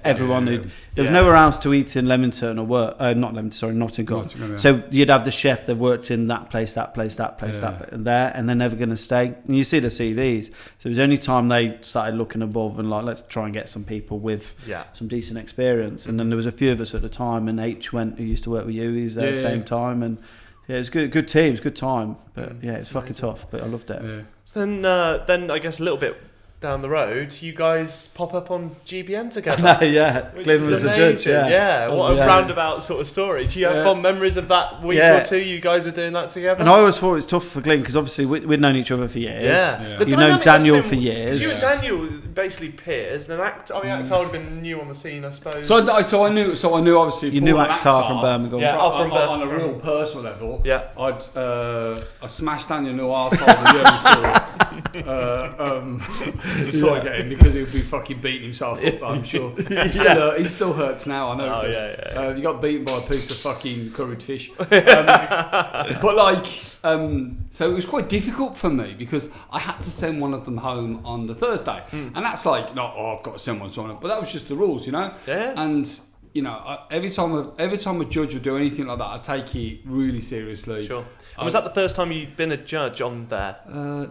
Everyone who there was nowhere else to eat in Leamington or work. Not Leamington, sorry, Nottingham. So you'd have the chef that worked in that place, that place, and there, and they're never going to stay. And you see the CVs. So it was the only time they started looking above and like, let's try and get some people with some decent experience. And then there was a few of us at the time, and H who used to work with you. He was there at the same time, and it was good team, it was good time. But it's fucking tough. But I loved it. Yeah. So then I guess a little bit down the road, you guys pop up on GBM together. Glynn was the judge. What a roundabout sort of story. Do you have fond memories of that week or two you guys were doing that together? And I always thought it was tough for Glynn, because obviously we'd known each other for years. You've known Daniel for years. You and Daniel basically peers. Then Akhtar would have been new on the scene, I suppose. So I knew obviously you knew Akhtar from Birmingham. On a real personal level. Yeah, I smashed Daniel in the arsehole the year before. Just sort of get him, because he would be fucking beating himself up, I'm sure. He still hurts now, I know he does. He got beaten by a piece of fucking curried fish. So it was quite difficult for me, because I had to send one of them home on the Thursday. And that's like, I've got to send one to someone, but that was just the rules, Yeah. And every time a judge would do anything like that, I take it really seriously. Sure. And was that the first time you'd been a judge on there?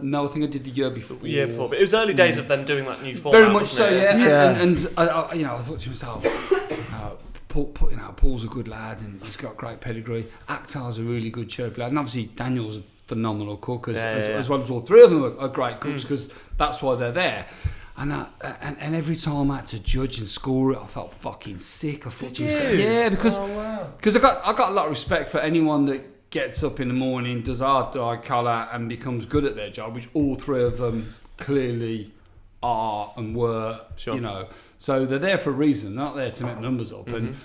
No, I think I did the year before. The year before, but it was early days of them doing that new format. Very much so, And I thought to myself, Paul's a good lad, and he's got great pedigree. Akhtar's a really good chirpy lad, and obviously Daniel's a phenomenal cook, as well as all three of them are great cooks, because that's why they're there. And every time I had to judge and score it, I felt fucking sick. Did you? Yeah, because I got a lot of respect for anyone that gets up in the morning, does hard colour, and becomes good at their job, which all three of them clearly are and were. Sure. So they're there for a reason. They're not there to make numbers up. And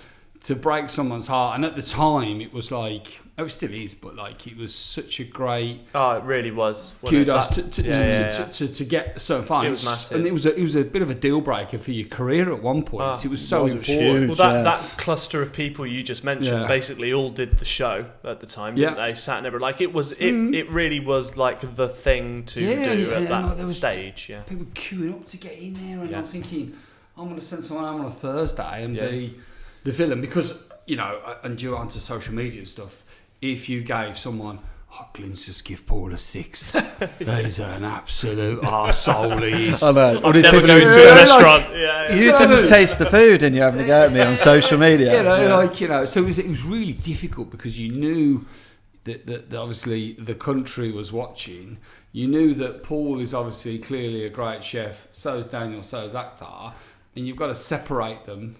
to break someone's heart, and at the time it was like, it still is, but like, it was such a great. Oh, it really was. Kudos to get so far. It was massive, and it was a bit of a deal breaker for your career at one point. It was so important. Huge, that cluster of people you just mentioned basically all did the show at the time. Didn't they? Sat and everyone, like, it was. It really was like the thing to do at that stage. Yeah, people queuing up to get in there, and I'm thinking, I'm going to send someone home on a Thursday and be the villain, because and due onto social media and stuff, if you gave someone, Glynn's just give Paul a 6, he's an absolute arsehole. I know. I'm never going to a restaurant. You didn't taste the food, and you're having to go at me on social media. So it was really difficult, because you knew that obviously the country was watching. You knew that Paul is obviously clearly a great chef, so is Daniel, so is Akhtar, and you've got to separate them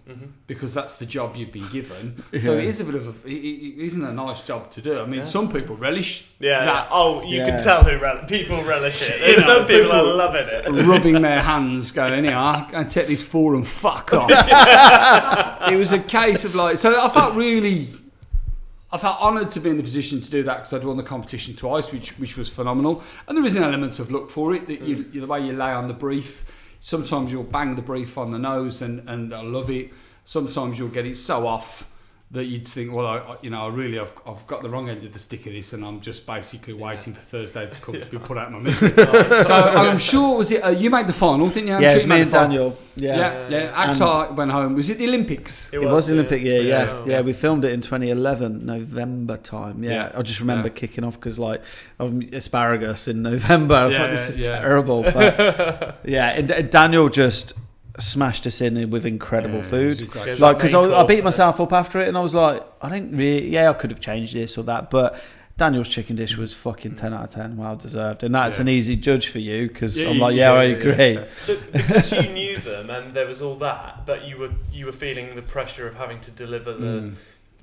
because that's the job you've been given. So it is a bit of it isn't a nice job to do. I mean, some people relish that. Oh, you can tell who people relish it. There's some people are loving it. Rubbing their hands, going, I'm going to take this four and fuck off. It was a case of like, so I felt honoured to be in the position to do that because I'd won the competition twice, which was phenomenal. And there is an element of look for it, that the way you lay on the brief. Sometimes you'll bang the brief on the nose and I love it. Sometimes you'll get it so off that you'd think, well, I've got the wrong end of the stick of this, and I'm just basically waiting for Thursday to come to be put out my misery. So I'm sure, was it you made the final, didn't you? Yeah, it was me and Daniel. Yeah. Akhtar went home. Was it the Olympics? It was the Olympic year. Yeah. We filmed it in 2011 November time. Yeah, I just remember kicking off because of asparagus in November. I was like, this is terrible. But and Daniel just smashed us in with incredible food. Like, because I beat myself up after it, and I was like, I didn't really. I could have changed this or that, but Daniel's chicken dish was fucking 10 out of 10, well deserved, and that's an easy judge for you because I'm like, I agree. Because you knew them, and there was all that, but you were feeling the pressure of having to deliver the.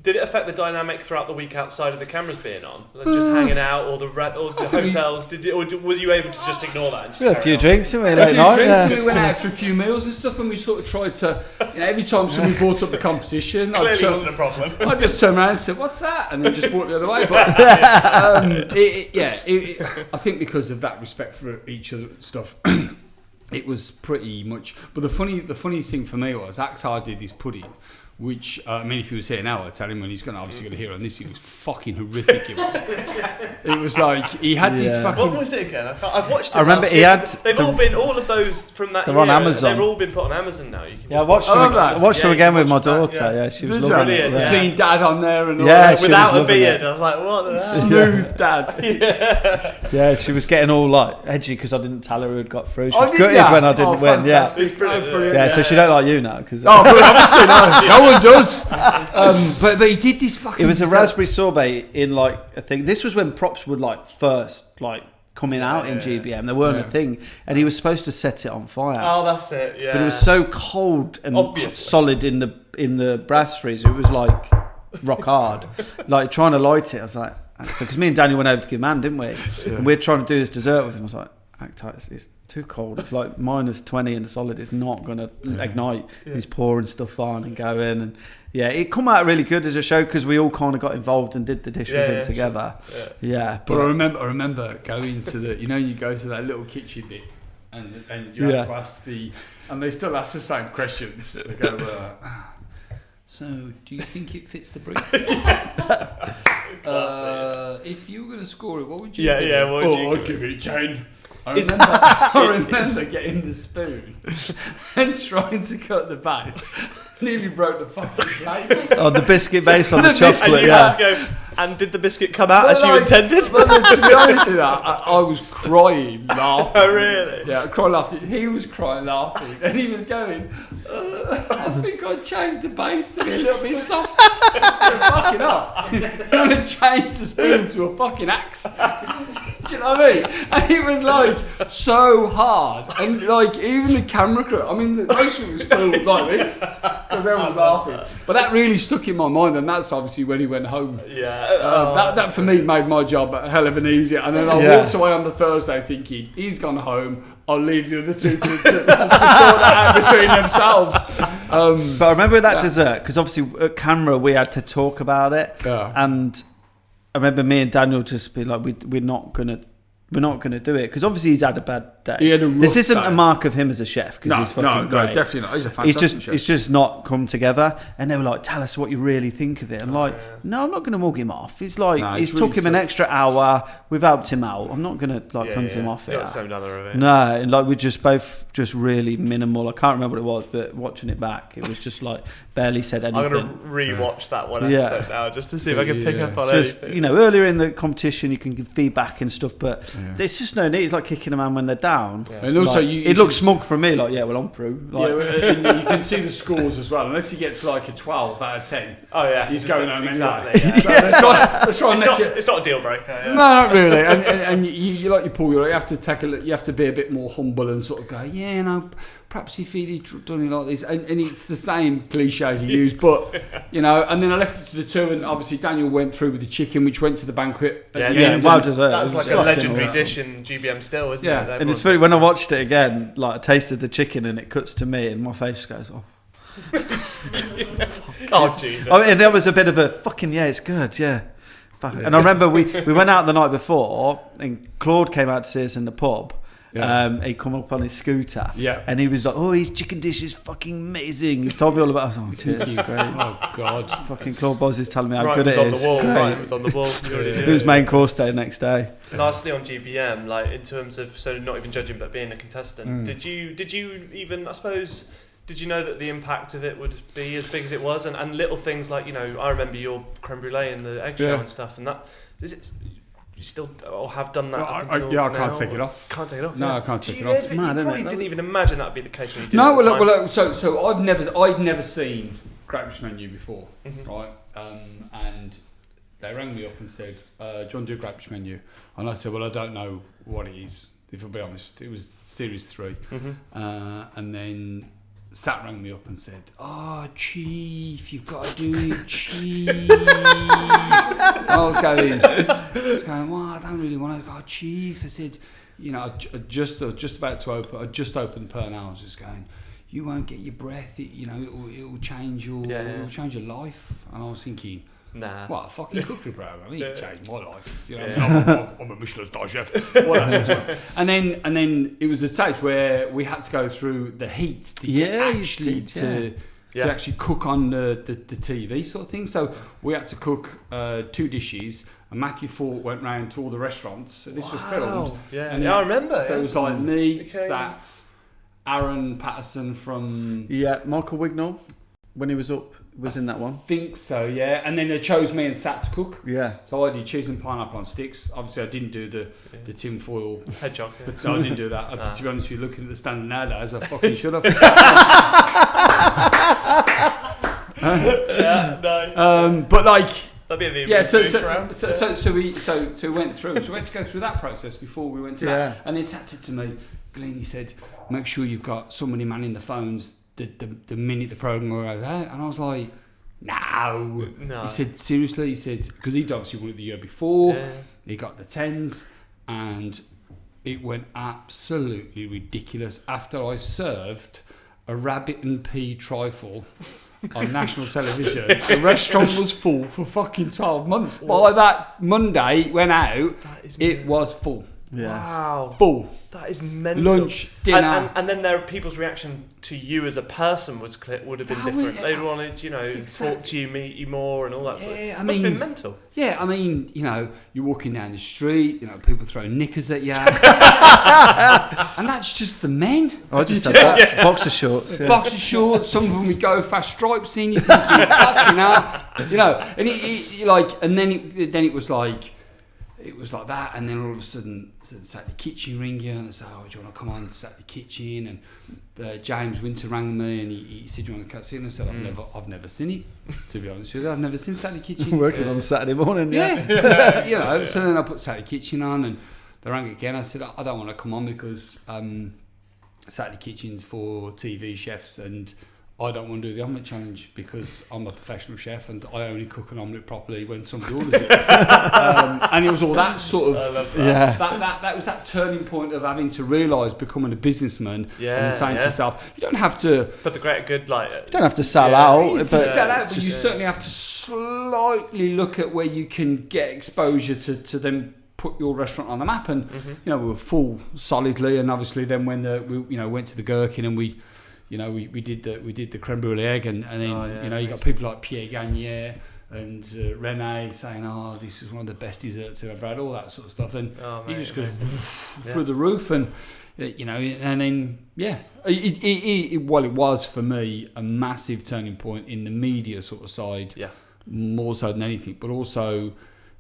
Did it affect the dynamic throughout the week outside of the cameras being on? Like just hanging out, or the hotels? Or were you able to just ignore that? And just we had a few drinks, didn't we? And we went out for a few meals and stuff, and we sort of tried to. every time somebody brought up the competition, clearly wasn't a problem. I just turned around and said, "What's that?" and then just walked the other way. But I think because of that respect for each other stuff. It was pretty much. But the funny thing for me was Akhtar did this pudding. Which, if he was here now, I'd tell him when he's obviously going to hear on this, it was fucking horrific. It was like, he had this fucking... What was it again? I've watched it. I remember he had... They've all been, all of those from that they're year, on Amazon. They've all been put on Amazon now. You can I watched them again with my daughter. Yeah, she was loving it. Yeah. Seeing Dad on there and all that. Without a beard. I was like, what the hell? Smooth Dad. Yeah, she was getting all like edgy because I didn't tell her who had got through. She was gutted when I didn't win. Yeah, it's brilliant. Yeah, so she don't like you now. Obviously no one does. But he did this fucking... It was a raspberry sorbet in like a thing. This was when props would first coming out in GBM. They weren't a thing, and he was supposed to set it on fire. Oh, that's it. Yeah, but it was so cold and solid in the brass freezer. It was like rock hard. Like trying to light it, I was like, because me and Daniel went over to give man, didn't we? Yeah. And we were trying to do this dessert with him. I was like, it's too cold. It's like -20 in the solid. It's not going to ignite. Yeah. He's pouring stuff on and going, and it come out really good as a show because we all kind of got involved and did the dish with him together. But I remember going to the, you go to that little kitchen bit, and you have to ask and they still ask the same questions. They go, so do you think it fits the brief? If you were going to score it, what would you give it? I'd give it 10. I remember getting the spoon and trying to cut the base. Nearly broke the fucking plate. Oh, the biscuit base on the chocolate. And you had to go, and did the biscuit come out as you intended? To be honest with that, I was crying, laughing. Oh, really? Yeah, crying, laughing. He was crying, laughing. And he was going, I think I changed the base to be a little bit softer. Fucking up. I'm going to change the spoon to a fucking axe. Do you know what I mean? And it was so hard. And even the camera crew, the most of it was filmed like this. Because everyone was laughing. But that really stuck in my mind, and that's obviously when he went home. That for me made my job a hell of an easier. And then I walked away on the Thursday thinking, he's gone home, I'll leave the other two to sort that out between themselves. But I remember that dessert, because obviously at camera we had to talk about it. Yeah. And I remember me and Daniel just be like, we're not going to do it, because obviously he's had a bad day. This isn't a mark of him as a chef, because he's fucking great. No, definitely not. He's a fantastic chef. It's just not come together. And they were like, tell us what you really think of it. And no, I'm not going to mug him off. He's he's took him an extra hour. We've helped him out. I'm not going to come to him off it. No, and we just both really minimal. I can't remember what it was, but watching it back, it was just barely said anything. I'm going to re-watch that one episode now just to see if I can pick up on anything. Earlier in the competition you can give feedback and stuff, but There's just no need. It's like kicking a man when they're down. Yeah. And also, like, it looks smug from me. Like, yeah, well, I'm through. Like, and you can see the scores as well. Unless he gets like a 12 out of 10. Oh yeah, he's going home exactly. anyway. So let's try and it's not a deal breaker. Yeah. No, not really. And you like your Paul. You have to take a look. You have to be a bit more humble and sort of go, yeah, no. Perhaps if he'd done it like this, and it's the same cliches you use, but and then I left it to the two, and obviously Daniel went through with the chicken, which went to the banquet. Well deserved. That's like a legendary dish in GBM still, isn't it? And it's funny when I watched it again, like I tasted the chicken, and it cuts to me, and my face goes off. Oh Jesus! And there was a bit of a fucking it's good, yeah. And I remember we went out the night before, and Claude came out to see us in the pub. Yeah. He come up on his scooter, and he was like, "Oh, his chicken dish is fucking amazing." He's told me all about it. I was like, "Oh, it's great." Oh God! Fucking Claude Boz is telling me how good it is. It was on the wall. It was main course day next day. Lastly, on GBM, like in terms of not even judging but being a contestant, did you even, I suppose, did you know that the impact of it would be as big as it was, and little things like I remember your creme brulee and the eggshell and stuff, and that is it. You still have done that? I can't take it off. Can't take it off. No, I can't take it off. It's mad, you probably didn't even imagine that would be the case when you did it. No, well, so I'd never seen Grappish Menu before, right? And they rang me up and said, "Do you want to do a Grappish Menu?" And I said, "Well, I don't know what it is. If I'll be honest, it was Series 3, and then." Sat rang me up and said, "Oh, Chief, you've got to do it, Chief." I was going, "Well, I don't really want to go, Chief." I said, I just about to open. I just opened Purnell. I was just going, "You won't get your breath. It'll change your it'll change your life." And I was thinking, nah. What a fucking cookery program! It changed my life. I'm a Michelin star chef. And then it was a stage where we had to go through the heat to actually cook on the TV sort of thing. So we had to cook 2 dishes. And Matthew Fort went round to all the restaurants. So this was filmed. I remember. So it was like me, Sats, Aaron Patterson from Michael Wignall when he was up. Was in that one? I think so, yeah. And then they chose me and Sat to cook. Yeah. So I did cheese and pineapple on sticks. Obviously, I didn't do the tin foil hedgehog. But no, I didn't do that. To be honest with you, looking at the standard nowadays, I fucking should have. But like, that'd be the so we went through. So we had to go through that process before we went to that. And then Sat said to me, Glynn, he said, "Make sure you've got somebody manning the phones." The minute the programme was out, and I was like, no. He said, seriously? He said, because he'd obviously won it the year before, he got the 10s, and it went absolutely ridiculous. After I served a rabbit and pea trifle on national television, the restaurant was full for fucking 12 months. By that Monday it went out, it was full. Yeah. Wow. Full. That is mental. Lunch, dinner. And then people's reaction to you as a person would have been different. They wanted, talk to you, meet you more and all that sort of stuff. Must have been mental. Yeah, I mean, you're walking down the street, people throwing knickers at you. And that's just the men. I just had boxer shorts. Yeah. Boxer shorts, some of them with go fast stripes in, you think, fucking hell. And then it was like, it was like that, and then all of a sudden, sat the kitchen ring you, and they said, "Oh, do you want to come on?" Sat the kitchen, and James Winter rang me, and he said, "Do you want to cut in?" I said, "I've never seen it. To be honest with you, I've never seen Sat the Kitchen." Working on Saturday morning, yeah. So then I put Sat the Kitchen on, and they rang again. I said, "I don't want to come on because Sat the Kitchen's for TV chefs, and I don't want to do the omelette challenge because I'm a professional chef and I only cook an omelette properly when somebody orders it." And it was all that sort of that was that turning point of having to realise becoming a businessman and saying to yourself, you don't have to for the greater good, like you don't have to sell out, but you certainly have to slightly look at where you can get exposure to then put your restaurant on the map. And we were full solidly, and obviously then when we went to the Gherkin and we did the creme brulee egg, and then you got people like Pierre Gagne and Rene saying, "Oh, this is one of the best desserts I've ever had," all that sort of stuff, and you just go through the roof, and and then it was for me a massive turning point in the media sort of side, more so than anything, but also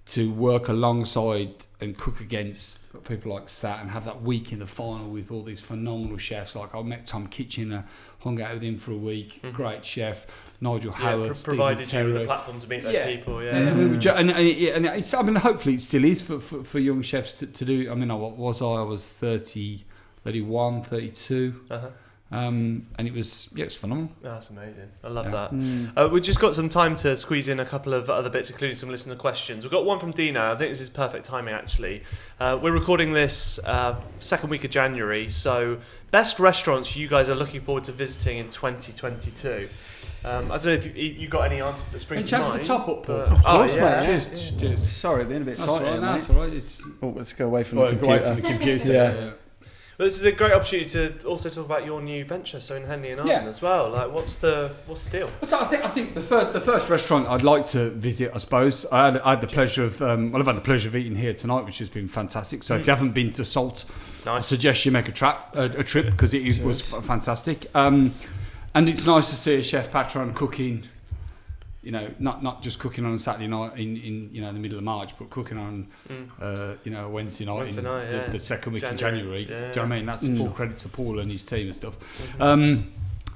to work alongside and cook against people like Sat and have that week in the final with all these phenomenal chefs. Like I met Tom Kitchener, hung out with him for a week, great chef. Nigel Howard, provided Stephen you with Terry. the platform to meet those people. And it's, I mean, hopefully it still is for young chefs to do. I mean, I was 30, 31, 32. And it was phenomenal. Oh, that's amazing. I love that. We've just got some time to squeeze in a couple of other bits, including some listener questions. We've got one from Dino. I think this is perfect timing, actually. We're recording this second week of January, so best restaurants you guys are looking forward to visiting in 2022. I don't know if you got any answers that spring to mind. The top up, Paul. Of course, mate. Cheers. Sorry, being a bit tight here, mate. That's all right. Let's go away from the computer. Go away from the computer. Yeah. Well, this is a great opportunity to also talk about your new venture, so in Henley-in-Arden as well. Like, what's the deal? So I think the first restaurant I'd like to visit, I suppose, I had the pleasure of I've had the pleasure of eating here tonight, which has been fantastic. So if you haven't been to Salt, I suggest you make a trip because it was fantastic. And it's nice to see a chef patron cooking. You know, not just cooking on a Saturday night in the middle of March, but cooking on a Wednesday night the second week in January. Do you know what I mean? That's full credit to Paul and his team and stuff. I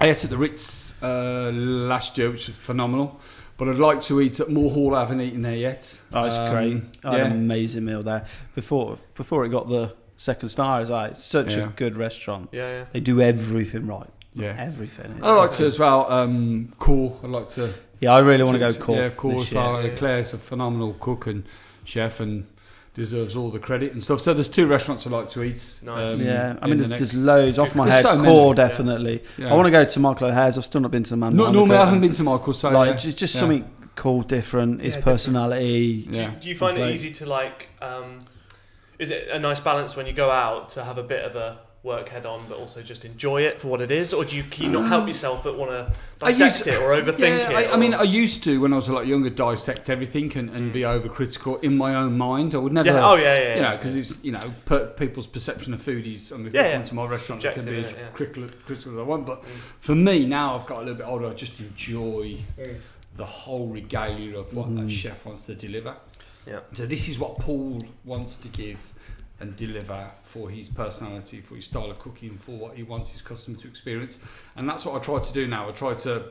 ate at the Ritz last year, which was phenomenal. But I'd like to eat at Moore Hall. I haven't eaten there yet. Oh, it's great. I had an amazing meal there. Before it got the second star, it's such a good restaurant. Yeah. They do everything right. Yeah. Everything. I like to as well. Core. I'd like to. Yeah, I really want to go Core. Yeah, Core as well. Claire's a phenomenal cook and chef and deserves all the credit and stuff. So there's 2 restaurants I'd like to eat. Nice. I mean, there's loads off my head. So Core, many. definitely. Yeah. I want to go to Michael O'Hare's. I've still not been to the Man. Normally, I haven't been to Michael's. So it's just something cool, different. His personality. Do you find it easy to is it a nice balance when you go out to have a bit of a work head on, but also just enjoy it for what it is, or can you not help yourself but want to dissect it or overthink it? I mean, I used to when I was a lot younger dissect everything and be overcritical in my own mind. I would never. You know, because it's people's perception of food is. I mean, come to my restaurant, I can be as critical as I want. But for me now, I've got a little bit older. I just enjoy the whole regalia of what that chef wants to deliver. Yeah. So this is what Paul wants to give and deliver for his personality, for his style of cooking, for what he wants his customer to experience. And that's what I try to do now. I try to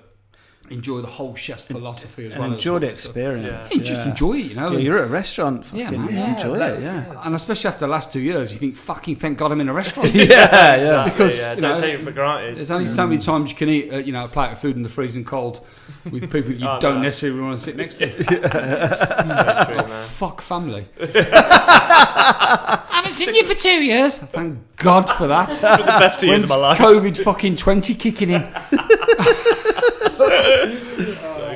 enjoy the whole chef's philosophy as well. And enjoy the experience. Just enjoy it, you know. Yeah, you're at a restaurant, enjoy it, And especially after the last 2 years, you think, fucking thank God I'm in a restaurant. Exactly, because don't take it for granted. There's only so many times you can eat a plate of food in the freezing cold with people you don't necessarily want to sit next to. So true, man. Fuck family. I haven't seen you for 2 years. Thank God for that. It's been the best 2 years of my life. COVID fucking 20 kicking in. So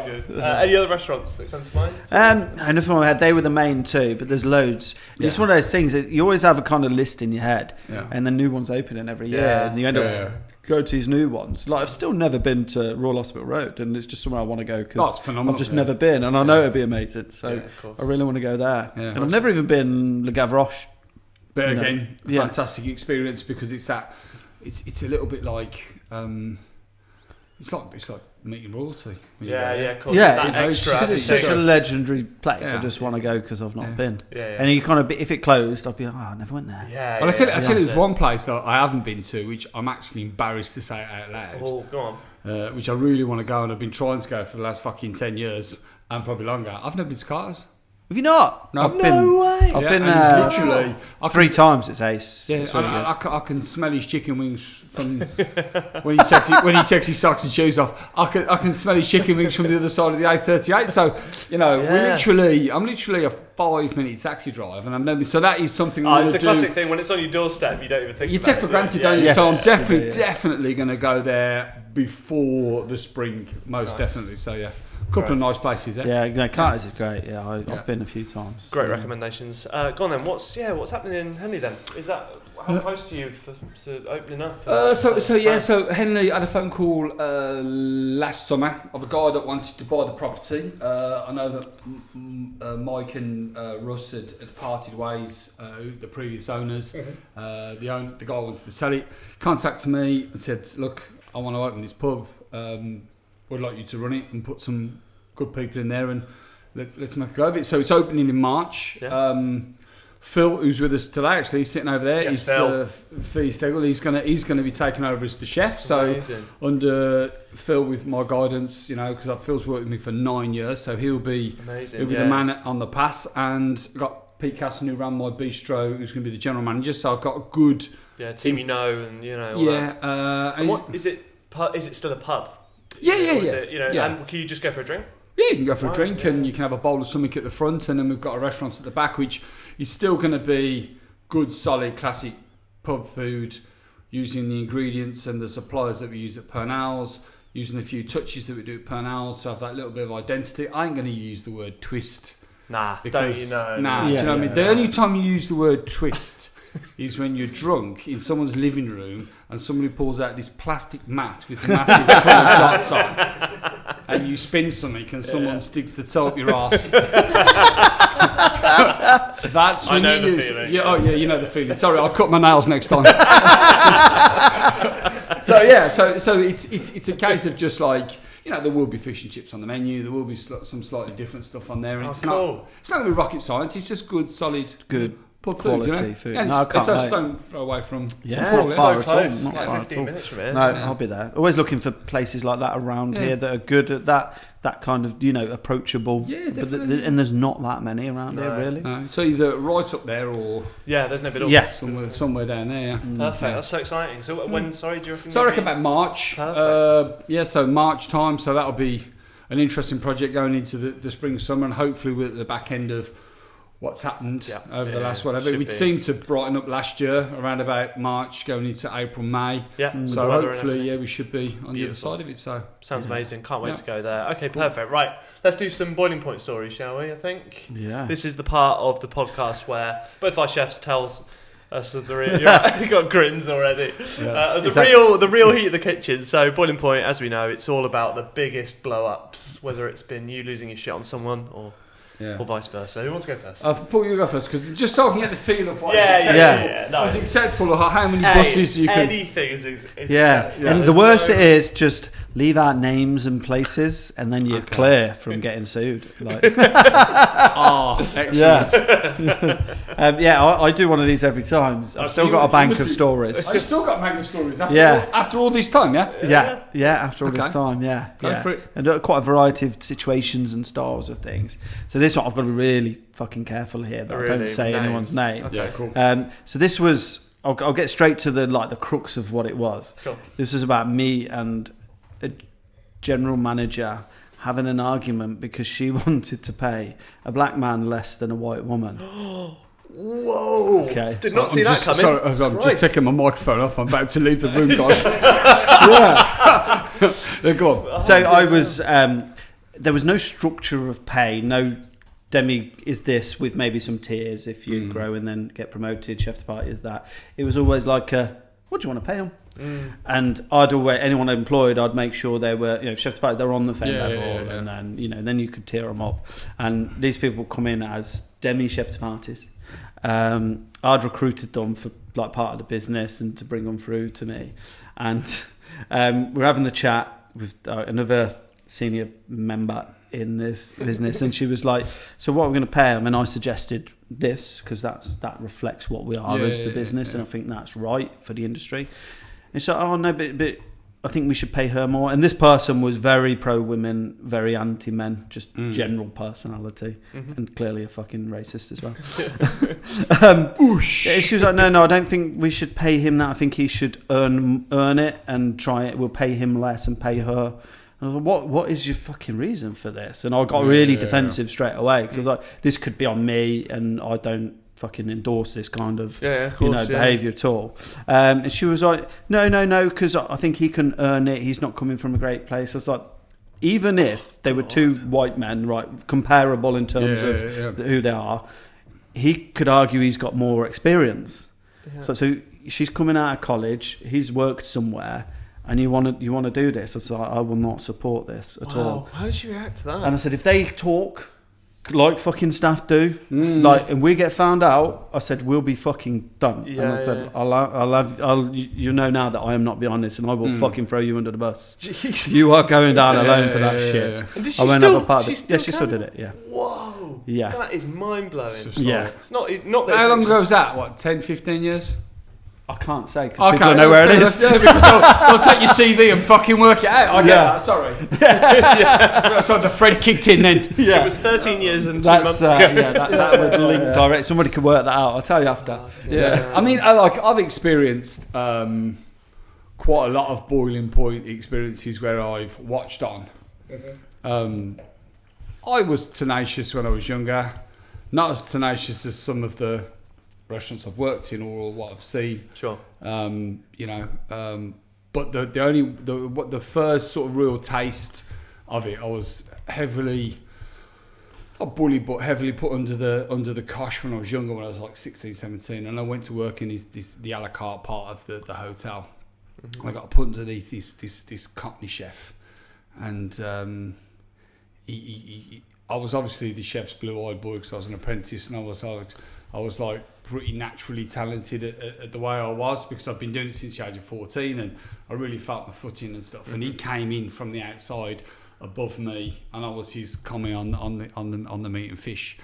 good. Any other restaurants that come to mind? Nothing on my head. They were the main 2, but there's loads. It's one of those things that you always have a kind of list in your head, and then new ones opening every year, and you end up go to these new ones. Like I've still never been to Royal Hospital Road, and it's just somewhere I want to go because I've just never been, and I know it'd be amazing. So I really want to go there. Yeah, and I've never even been Le Gavroche. But again, fantastic experience because it's that. It's a little bit like. It's like meeting royalty. Of course. Yeah, it's that extra. It's such a legendary place. I just want to go because I've not been. And you kind of, if it closed, I'd be like, I never went there. I tell you, there's one place that I haven't been to, which I'm actually embarrassed to say it out loud. Oh, go on. Which I really want to go, and I've been trying to go for the last fucking 10 years and probably longer. I've never been to Carter's. Have you not? No, I've been 3 times. It's ace. Yeah, it's really I can smell his chicken wings from when he takes his socks and shoes off. I can smell his chicken wings from the other side of the A38. So I'm literally a 5-minute taxi drive, and I've never. So that is something. It's the classic thing when it's on your doorstep, you don't even think. You about take for granted, don't you? Yes. So I'm definitely going to go there before the spring, most definitely. So yeah. Couple of nice places there. Yeah, Carter's is great. Yeah, I've been a few times. Great recommendations. Go on then. What's happening in Henley then? Is that how close to you for opening up? So Henley had a phone call last summer of a guy that wanted to buy the property. I know that Mike and Russ had parted ways, the previous owners. The guy wanted to sell it. Contacted me and said, "Look, I want to open this pub. Would like you to run it and put some good people in there and let's make a go of it. So it's opening in March. Yeah. Phil, who's with us today, actually, he's sitting over there. Yes, He's Phil. Phil Stegel. He's gonna be taking over as the chef. So Amazing. under Phil, with my guidance, because Phil's worked with me for 9 years, so he'll be Amazing. the man on the pass. And I've got Pete Casson, who ran my bistro, who's going to be the general manager. So I've got a good team and all that. And what is it? Is it still a pub? Yeah. Is it, and can you just go for a drink? Yeah, you can go for a drink and you can have a bowl of something at the front, and then we've got a restaurant at the back, which is still going to be good, solid, classic pub food, using the ingredients and the suppliers that we use at Purnell's, using a few touches that we do at Purnell's, so have that little bit of identity. I ain't going to use the word twist. Nah, Because, don't you know? Nah, do you know what I mean? The only time you use the word twist is when you're drunk in someone's living room and somebody pulls out this plastic mat with massive coloured dots on, and you spin something and someone sticks the toe up your arse. That's when I know you the use feeling. Yeah, oh yeah, you know the feeling. Sorry, I'll cut my nails next time. So it's a case of just like, there will be fish and chips on the menu. There will be some slightly different stuff on there. And it's cool. It's not going to be rocket science. It's just good, solid, pub quality food. food. And No, I it's can't a wait. stone throw away from. Yeah, from not Salt, far so at all. close. Not Like far at 15 all. minutes from here. No, I'll be there. Always looking for places like that around here that are good at that kind of approachable. Yeah, But definitely. and there's not that many around here, really. So either right up there or there's no middle. Yeah. somewhere down there. Yeah. Perfect. That's so exciting. So when? Sorry, do you reckon? So I reckon about March. Perfect. So March time. So that'll be an interesting project going into the spring, summer, and hopefully we're at the back end of what's happened over the last whatever. We seemed to brighten up last year around about March, going into April, May. Yeah. with So the weather and hopefully, everything. we should be on the other side of it. So Sounds amazing. Can't wait Yeah. to go there. Okay, perfect. Right, let's do some boiling point stories, shall we? I think. Yeah. This is the part of the podcast where both our chefs tells us the real. You got grins already. The real heat of the kitchen. So boiling point, as we know, it's all about the biggest blow ups. Whether it's been you losing your shit on someone or vice versa. Who wants to go first? Paul, you go first, because just so I can get the feel of what is Nice. acceptable, or how many buses you can. Anything is Yeah, acceptable. and the worst it is, just leave out names and places, and then you're clear from getting sued. Like, Excellent. I do one of these every time. I've still got a bank of stories. I've still got a bank of stories after all this time, yeah? After all this time, Go for it. And quite a variety of situations and styles of things. So this one, I've got to be really fucking careful here that I don't say anyone's name. Yeah, cool. So this was, I'll get straight to the crux of what it was. Cool. This was about me and a general manager having an argument because she wanted to pay a black man less than a white woman. Whoa! Okay. Did not see that coming. Sorry, I'm just taking my microphone off. I'm about to leave the room, guys. Go on. So I was, there was no structure of pay, no demi is this with maybe some tiers if you grow and then get promoted, chef de partie is that. It was always like, what do you want to pay them? And I'd always, anyone employed, I'd make sure they were, chef de partie, they're on the same level, and then, then you could tier them up. And these people come in as demi chef de parties. I'd recruited them for like part of the business and to bring them through to me. And we're having the chat with another senior member in this business, and she was like, so what are we going to pay them? And I suggested this because that reflects what we are as the business, and I think that's right for the industry. And so, oh no, but I think we should pay her more. And this person was very pro women, very anti men, just general personality, and clearly a fucking racist as well. She was like, no, I don't think we should pay him that. I think he should earn it and try it. We'll pay him less and pay her. And I was like, what is your fucking reason for this? And I got really defensive straight away because I was like, this could be on me, and I don't fucking endorse this kind of, behaviour at all. And she was like, no, because I think he can earn it. He's not coming from a great place. I was like, even if they were two white men, right, comparable in terms of who they are, he could argue he's got more experience. Yeah. So she's coming out of college. He's worked somewhere. And you want to do this? I said, I will not support this at all. How did you react to that? And I said, if they talk, like fucking staff do. Like, and we get found out, I said, we'll be fucking done. Yeah, and I said, you know now that I am not behind this, and I will fucking throw you under the bus. Jeez. You are going down alone for that shit. And did she I won't still, have a part of she it. still Yeah, she still did it, yeah. Whoa. Yeah. That is mind-blowing. Yeah. It's not that How long it's- ago was that? What, 10, 15 years? I can't say, because people don't know where it is. Because they'll take your CV and fucking work it out. I get that, sorry. So the thread kicked in then. It was 13 years and 2 months ago. Yeah, that would link direct. Somebody could work that out. I'll tell you after. Yeah. I mean, I've experienced quite a lot of boiling point experiences where I've watched on. I was tenacious when I was younger. Not as tenacious as some of the restaurants I've worked in or what I've seen. Sure. But the first sort of real taste of it, I was heavily, not bullied, but heavily put under the cosh when I was younger, when I was like 16, 17, and I went to work in the a la carte part of the hotel. Mm-hmm. I got put underneath this Cockney chef, and I was obviously the chef's blue-eyed boy because I was an apprentice, and I was like pretty naturally talented at the way I was, because I've been doing it since the age of 14, and I really felt my footing and stuff. Mm-hmm. And he came in from the outside above me, and I was his commis on the meat and fish,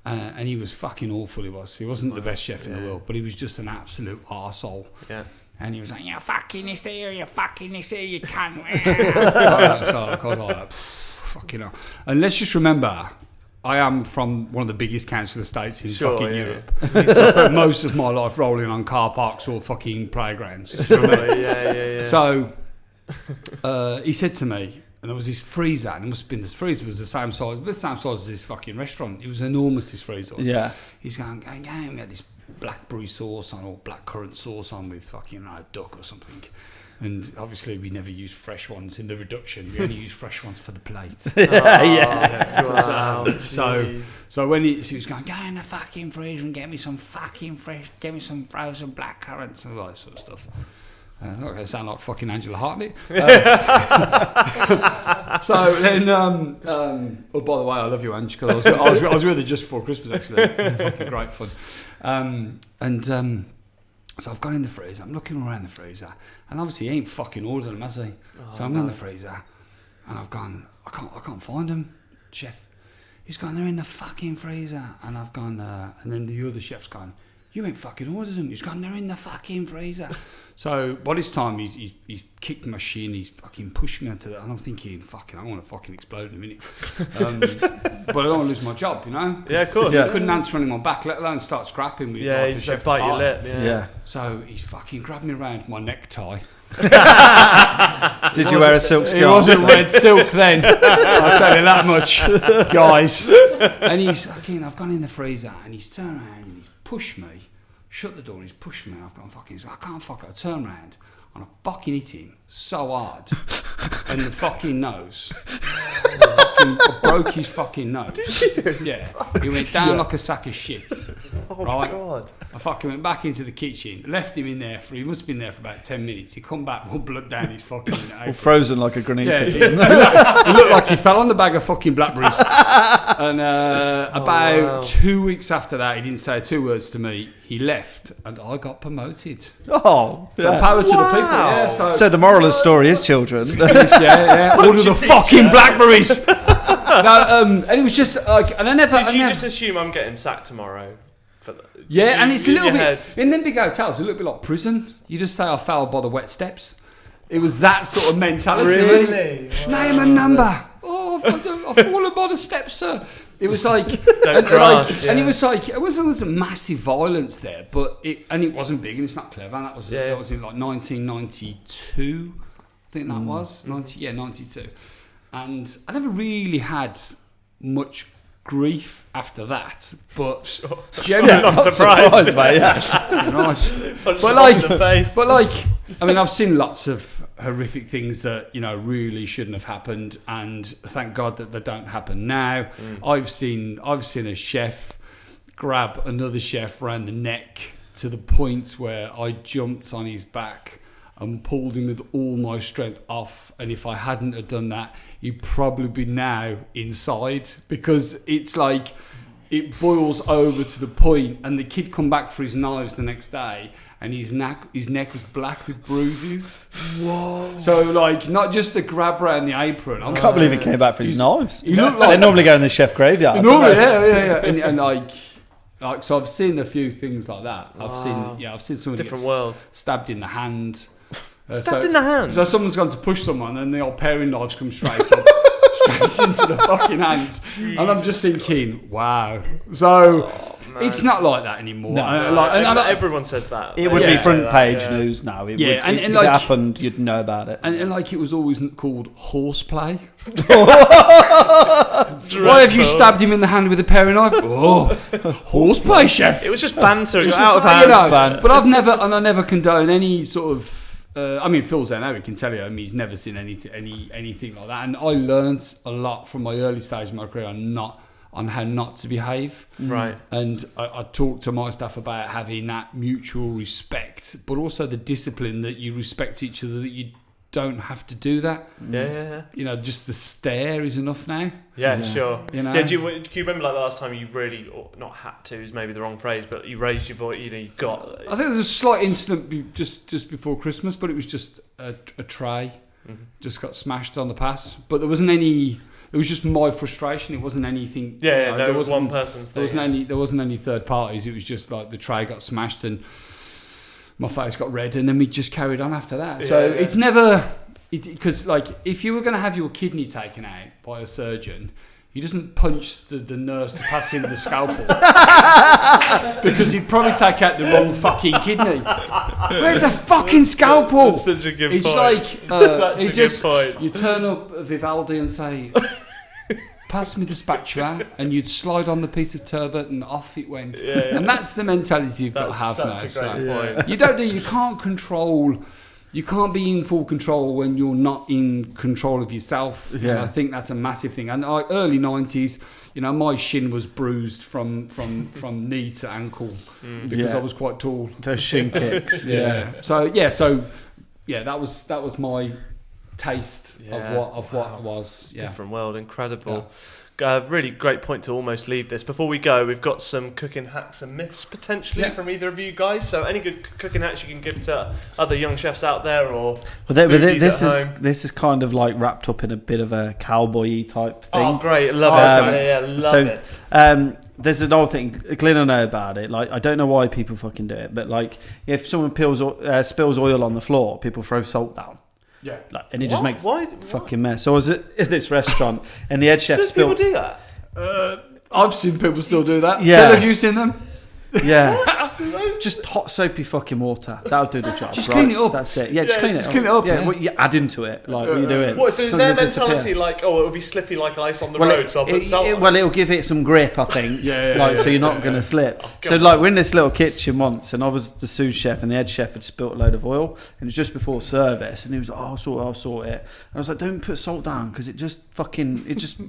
and he was fucking awful. He wasn't the best chef in the world, but he was just an absolute arsehole. Yeah. And he was like, "You're fucking this here, you can't." So I was like, fucking hell. And let's just remember, I am from one of the biggest council estates in Europe. So I spent most of my life rolling on car parks or fucking playgrounds. You know what I mean? So he said to me, and there was this freezer, and it must have been, this freezer was the same size as this fucking restaurant. It was enormous, this freezer. Yeah. He's going, we had this blackberry sauce on, or blackcurrant sauce on with fucking duck or something. And obviously we never use fresh ones in the reduction. We only use fresh ones for the plate. So when he was going, go in the fucking freezer and get me some fucking fresh, get me some frozen blackcurrants and all that sort of stuff. I sound like fucking Angela Hartley. So then, oh, by the way, I love you, Ange, because I was with her just before Christmas, actually. Fucking great fun. So I've gone in the freezer, I'm looking around the freezer, and obviously he ain't fucking ordered them, has he? So I'm in the freezer, and I've gone, I can't find them, chef. He's gone, they're in the fucking freezer. And I've gone, and then the other chef's gone, you ain't fucking ordered them. He's gone, they're in the fucking freezer. So by this time, he's kicked my shin, he's fucking pushed me onto that, and I'm thinking, fucking, I want to fucking explode in a minute. But I don't want to lose my job, you know? Yeah, of course. I couldn't answer anyone back, let alone start scrapping with Yeah, like you a just chef bite your party. lip. Yeah. So he's fucking grabbed me around my necktie. Did you wear a silk scarf? It wasn't red silk then. I'll tell you that much, guys. And he's fucking, I've gone in the freezer, and he's turned around and he's pushed me, shut the door, and he's pushed me. I've gone fucking, I can't fuck it. I turn around and I fucking hit him so hard in the fucking nose. I broke his fucking nose. Did you? Yeah. He went down like a sack of shit. Oh, right? God. I fucking went back into the kitchen, left him in there he must have been there for about 10 minutes. He come back, all blood down his fucking apron. Frozen like a grenade. Yeah, it looked like he fell on the bag of fucking blackberries. And about 2 weeks after that, he didn't say 2 words to me. He left, and I got promoted. Oh, so power to the people. Yeah, so the moral of the story is, children. Order the fucking blackberries. No, and it was just like, and I never. Did you just assume I'm getting sacked tomorrow? Yeah, and it's a little bit. Head. In them big hotels, a little bit like prison. You just say I fell by the wet steps. It was that sort of mentality. Really? Name and number. Oh, I've fallen by the steps, sir. It was like, and it was like, it wasn't massive violence there, but it wasn't big and it's not clever. And that was in like 1992, I think that was 92. And I never really had much grief after that, but generally, not surprised, mate. Nice. But like, I mean, I've seen lots of horrific things that really shouldn't have happened, and thank God that they don't happen now. I've seen a chef grab another chef around the neck to the point where I jumped on his back and pulled him with all my strength off. And if I hadn't have done that, he'd probably be now inside, because it's like it boils over to the point. And the kid come back for his knives the next day, and his neck was black with bruises. Whoa! So like, not just the grab around the apron. I can't believe he came back for his knives. He looked like they normally go in the chef graveyard. Normally, yeah. And like, so I've seen a few things like that. I've seen somebody Different get world. stabbed in the hand. Stabbed in the hand? So someone's gone to push someone, and the old paring knives come straight into the fucking hand. Jeez. And I'm just thinking, wow. So it's not like that anymore. Everyone says that. It would be front page news now. If like, it happened, you'd know about it. And like, it was always called horseplay. Why have you stabbed him in the hand with a paring knife? Oh, horseplay, chef. It was just banter. It was Just out of you hand. know, banter. but I never condone any sort of. I mean, Phil's there now. He can tell you. I mean, he's never seen anything like that. And I learned a lot from my early stage of my career on how not to behave. Right. And I talked to my staff about having that mutual respect, but also the discipline that you respect each other, that you don't have to do that. Yeah. You know, just the stare is enough now. Yeah, sure. You know? Yeah, do you remember like the last time you really, or not had to is maybe the wrong phrase, but you raised your voice, you got... I think there was a slight incident just before Christmas, but it was just a tray. Just got smashed on the pass. But there wasn't any... It was just my frustration. It wasn't anything... There wasn't one person's thing. There wasn't any third parties. It was just like the tray got smashed and my face got red, and then we just carried on after that. So it's never... Because like, if you were going to have your kidney taken out by a surgeon, he doesn't punch the nurse to pass him the scalpel. Because he'd probably take out the wrong fucking kidney. Where's the fucking scalpel? That's such a good It's point. like, Good point. you turn up Vivaldi and say, pass me the spatula, and you'd slide on the piece of turbot and off it went. Yeah. And that's the mentality you've got to have now. That's such a great point. You can't control... You can't be in full control when you're not in control of yourself. Yeah. And I think that's a massive thing. And early 90s, you know, my shin was bruised from knee to ankle because I was quite tall. Those shin kicks. So that was my taste of what it was. Yeah. Different world, incredible. Really great point to almost leave this. Before we go, we've got some cooking hacks and myths potentially from either of you guys. So any good cooking hacks you can give to other young chefs out there, or this is kind of like wrapped up in a bit of a cowboy type thing. Oh, great! Love it. Love it. There's an old thing. Glynn will know about it. Like, I don't know why people fucking do it, but like, if someone spills oil on the floor, people throw salt down. Yeah, and it just makes fucking mess. So I was at this restaurant, and the head chef spilled. People do that? I've seen people still do that. Yeah. Phil, have you seen them? Yeah. Just hot soapy fucking water. That'll do the job. Just clean it up. That's it. Yeah, just clean it up. Clean it up. Yeah, what you add into it, like what you doing. What? So is their mentality like, oh, it'll be slippy like ice on the road, so I'll put salt on it? Well, it'll give it some grip, I think. So you're not going to slip. Oh, so like, we're in this little kitchen once, and I was the sous chef, and the head chef had spilt a load of oil, and it was just before service, and he was like, oh, I'll sort it. And I was like, don't put salt down, because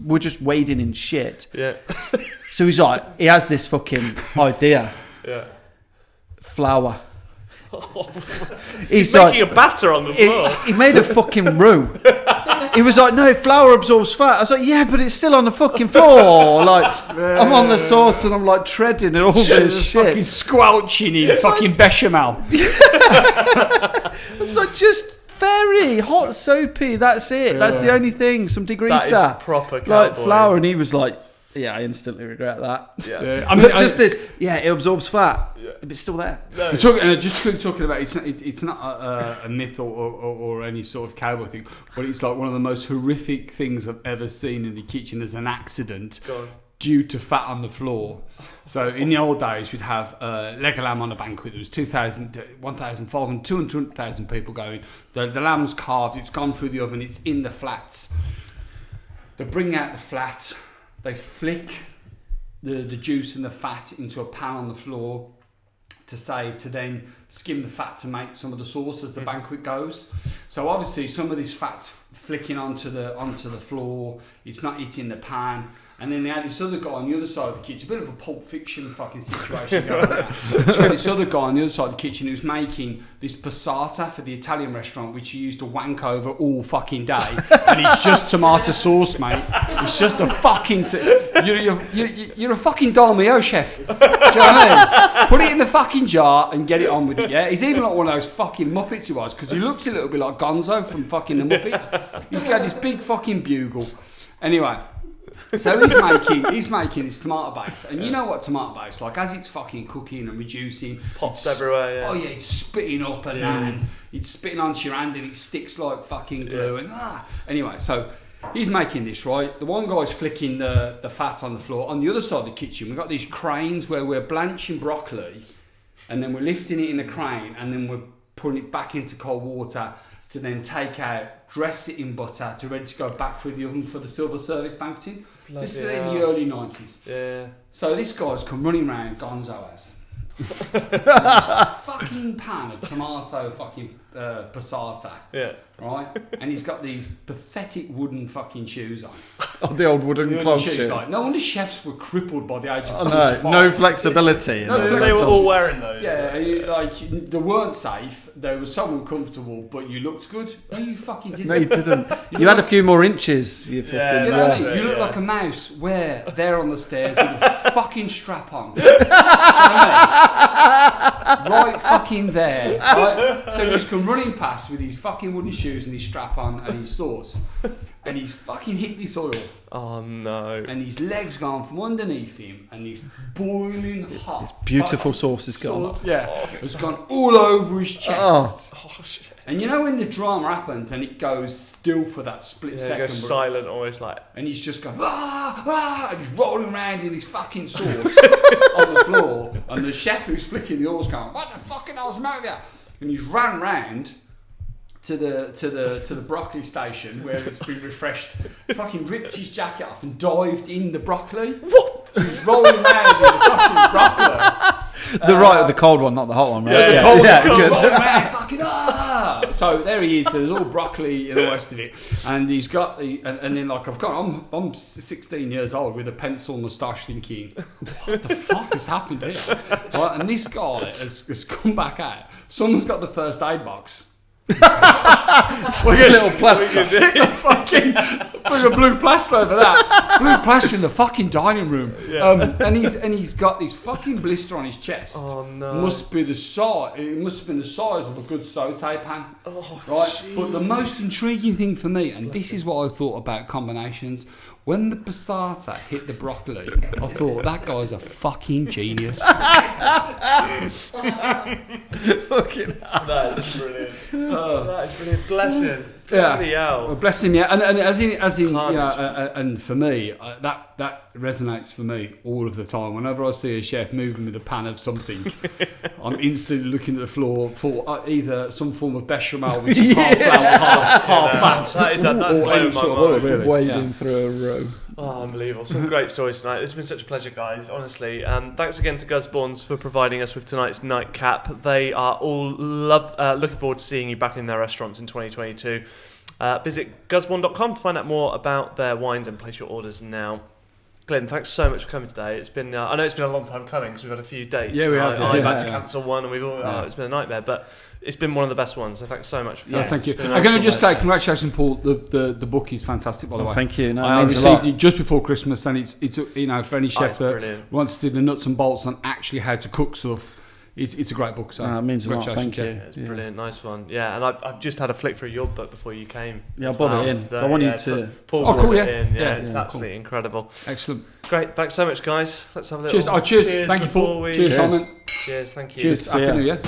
we're just wading in shit. Yeah. So he's like, he has this fucking idea. Yeah. Flour. He's making a batter on the floor. He made a fucking roux. He was like, no, flour absorbs fat. I was like, yeah, but it's still on the fucking floor. Like, I'm on the sauce and I'm like treading and all this shit. Fucking squelching in fucking bechamel. It's like, just very hot soapy. That's it. That's the only thing. Some degreaser. That is proper cowboy. Like flour. And he was like, yeah, I instantly regret that. Yeah. I mean, it absorbs fat, but it's still there. No, just talking about it's not a myth or any sort of cowboy thing, but it's like one of the most horrific things I've ever seen in the kitchen as an accident due to fat on the floor. So in the old days, we'd have leg of lamb on a banquet. There was 2,000, 1,500, 200,000 people going. The lamb's carved, it's gone through the oven, it's in the flats. They bring out the flat. They flick the juice and the fat into a pan on the floor to then skim the fat to make some of the sauce as the banquet goes. So obviously some of this fat's flicking onto the floor. It's not hitting the pan, And then they had this other guy on the other side of the kitchen, a bit of a Pulp Fiction fucking situation going on. So they had this other guy on the other side of the kitchen who was making this passata for the Italian restaurant, which he used to wank over all fucking day. And it's just tomato sauce, mate. It's just a fucking... You're a fucking Dolmio chef. Do you know what I mean? Put it in the fucking jar and get it on with it, yeah? He's even like one of those fucking Muppets he was, because he looks a little bit like Gonzo from fucking the Muppets. He's got this big fucking bugle. Anyway... So he's making this tomato base, and you know what tomato base like, as it's fucking cooking and reducing, pops everywhere. Yeah. Oh yeah, it's spitting up and that, and it's spitting onto your hand, and it sticks like fucking glue. And anyway, so he's making this, right. The one guy's flicking the fat on the floor. On the other side of the kitchen, we've got these cranes where we're blanching broccoli, and then we're lifting it in a crane, and then we're putting it back into cold water to then take out, dress it in butter to ready to go back through the oven for the silver service banqueting. This is in the early 90s. Yeah. So this guy's come running around, Gonzo has. Fucking pan of tomato fucking passata. Yeah. Right? And he's got these pathetic wooden fucking shoes on. Oh, the old wooden clog shoes. Like, no wonder chefs were crippled by the age of 45. No flexibility. They were all wearing those. Yeah, like, they weren't safe. They were so uncomfortable, but you looked good. No, you fucking didn't. No, you didn't. You had a few more inches. You know what I mean? You look like a mouse where they're on the stairs with a fucking strap on. Do you know what I mean? Right fucking there. Right? So you just come running past with his fucking wooden shoes and his strap on and his sauce. And he's fucking hit this oil. Oh no. And his legs gone from underneath him, and he's boiling hot. His beautiful sauce has gone. It's gone all over his chest. Oh shit. And you know when the drama happens and it goes still for that split second? It goes silent, almost like. And he's just going, and he's rolling around in his fucking sauce on the floor. And the chef who's flicking the oils going, what the fucking hell's the matter with you? And he's ran round to the broccoli station where it's been refreshed, fucking ripped his jacket off and dived in the broccoli. What? So he's rolling around in the fucking broccoli. The cold one, not the hot one, right? Yeah, the cold one. Rolling around, fucking So there he is. So there's all broccoli and the rest of it, and he's got and then like I'm 16 years old with a pencil moustache, thinking, what the fuck has happened here? Right, and this guy has come back out. Someone's got the first aid box. Like a little plaster. Fucking put a blue plaster over that. Blue plaster in the fucking dining room. Yeah. And he's got this fucking blister on his chest. Oh no! It must have been the size of a good saute pan. Oh, right. Geez. But the most intriguing thing for me, and this is what I thought about combinations. When the passata hit the broccoli, I thought, that guy's a fucking genius. Fucking That is brilliant. That is brilliant. Bless him. Yeah. Well, bless him, yeah. And as in you know, and for me, that resonates for me all of the time. Whenever I see a chef moving with a pan of something, I'm instantly looking at the floor for either some form of bechamel, which is half flour, half fat, or any sort of oil, really. Wading through a row. Oh, unbelievable. Some great stories tonight. It's been such a pleasure, guys, honestly. Thanks again to Gusbourne's for providing us with tonight's nightcap. They are all looking forward to seeing you back in their restaurants in 2022. Visit gusbourne.com to find out more about their wines and place your orders now. Glynn, thanks so much for coming today. It's been I know it's been a long time coming because we've had a few dates. Yeah, we have. I've had to cancel one, and we've all. It's been a nightmare, but it's been one of the best ones. So thanks so much for coming. Yeah, thank you. I'm going to just say congratulations, Paul. The book is fantastic, by the way. Thank you. No, I received it just before Christmas, and it's you know, for any chef that wants to do the nuts and bolts on actually how to cook stuff. It's a great book. So it means a lot. Thank you. Yeah, it's brilliant, nice one. Yeah, and I've just had a flick through your book before you came. Yeah, I bought it in. I want you to. Paul cool. It's absolutely incredible. Excellent. Great. Thanks so much, guys. Let's have a little. Cheers. Thank you, Paul. Cheers, Simon. Cheers. Thank you. Cheers. Happy New Year.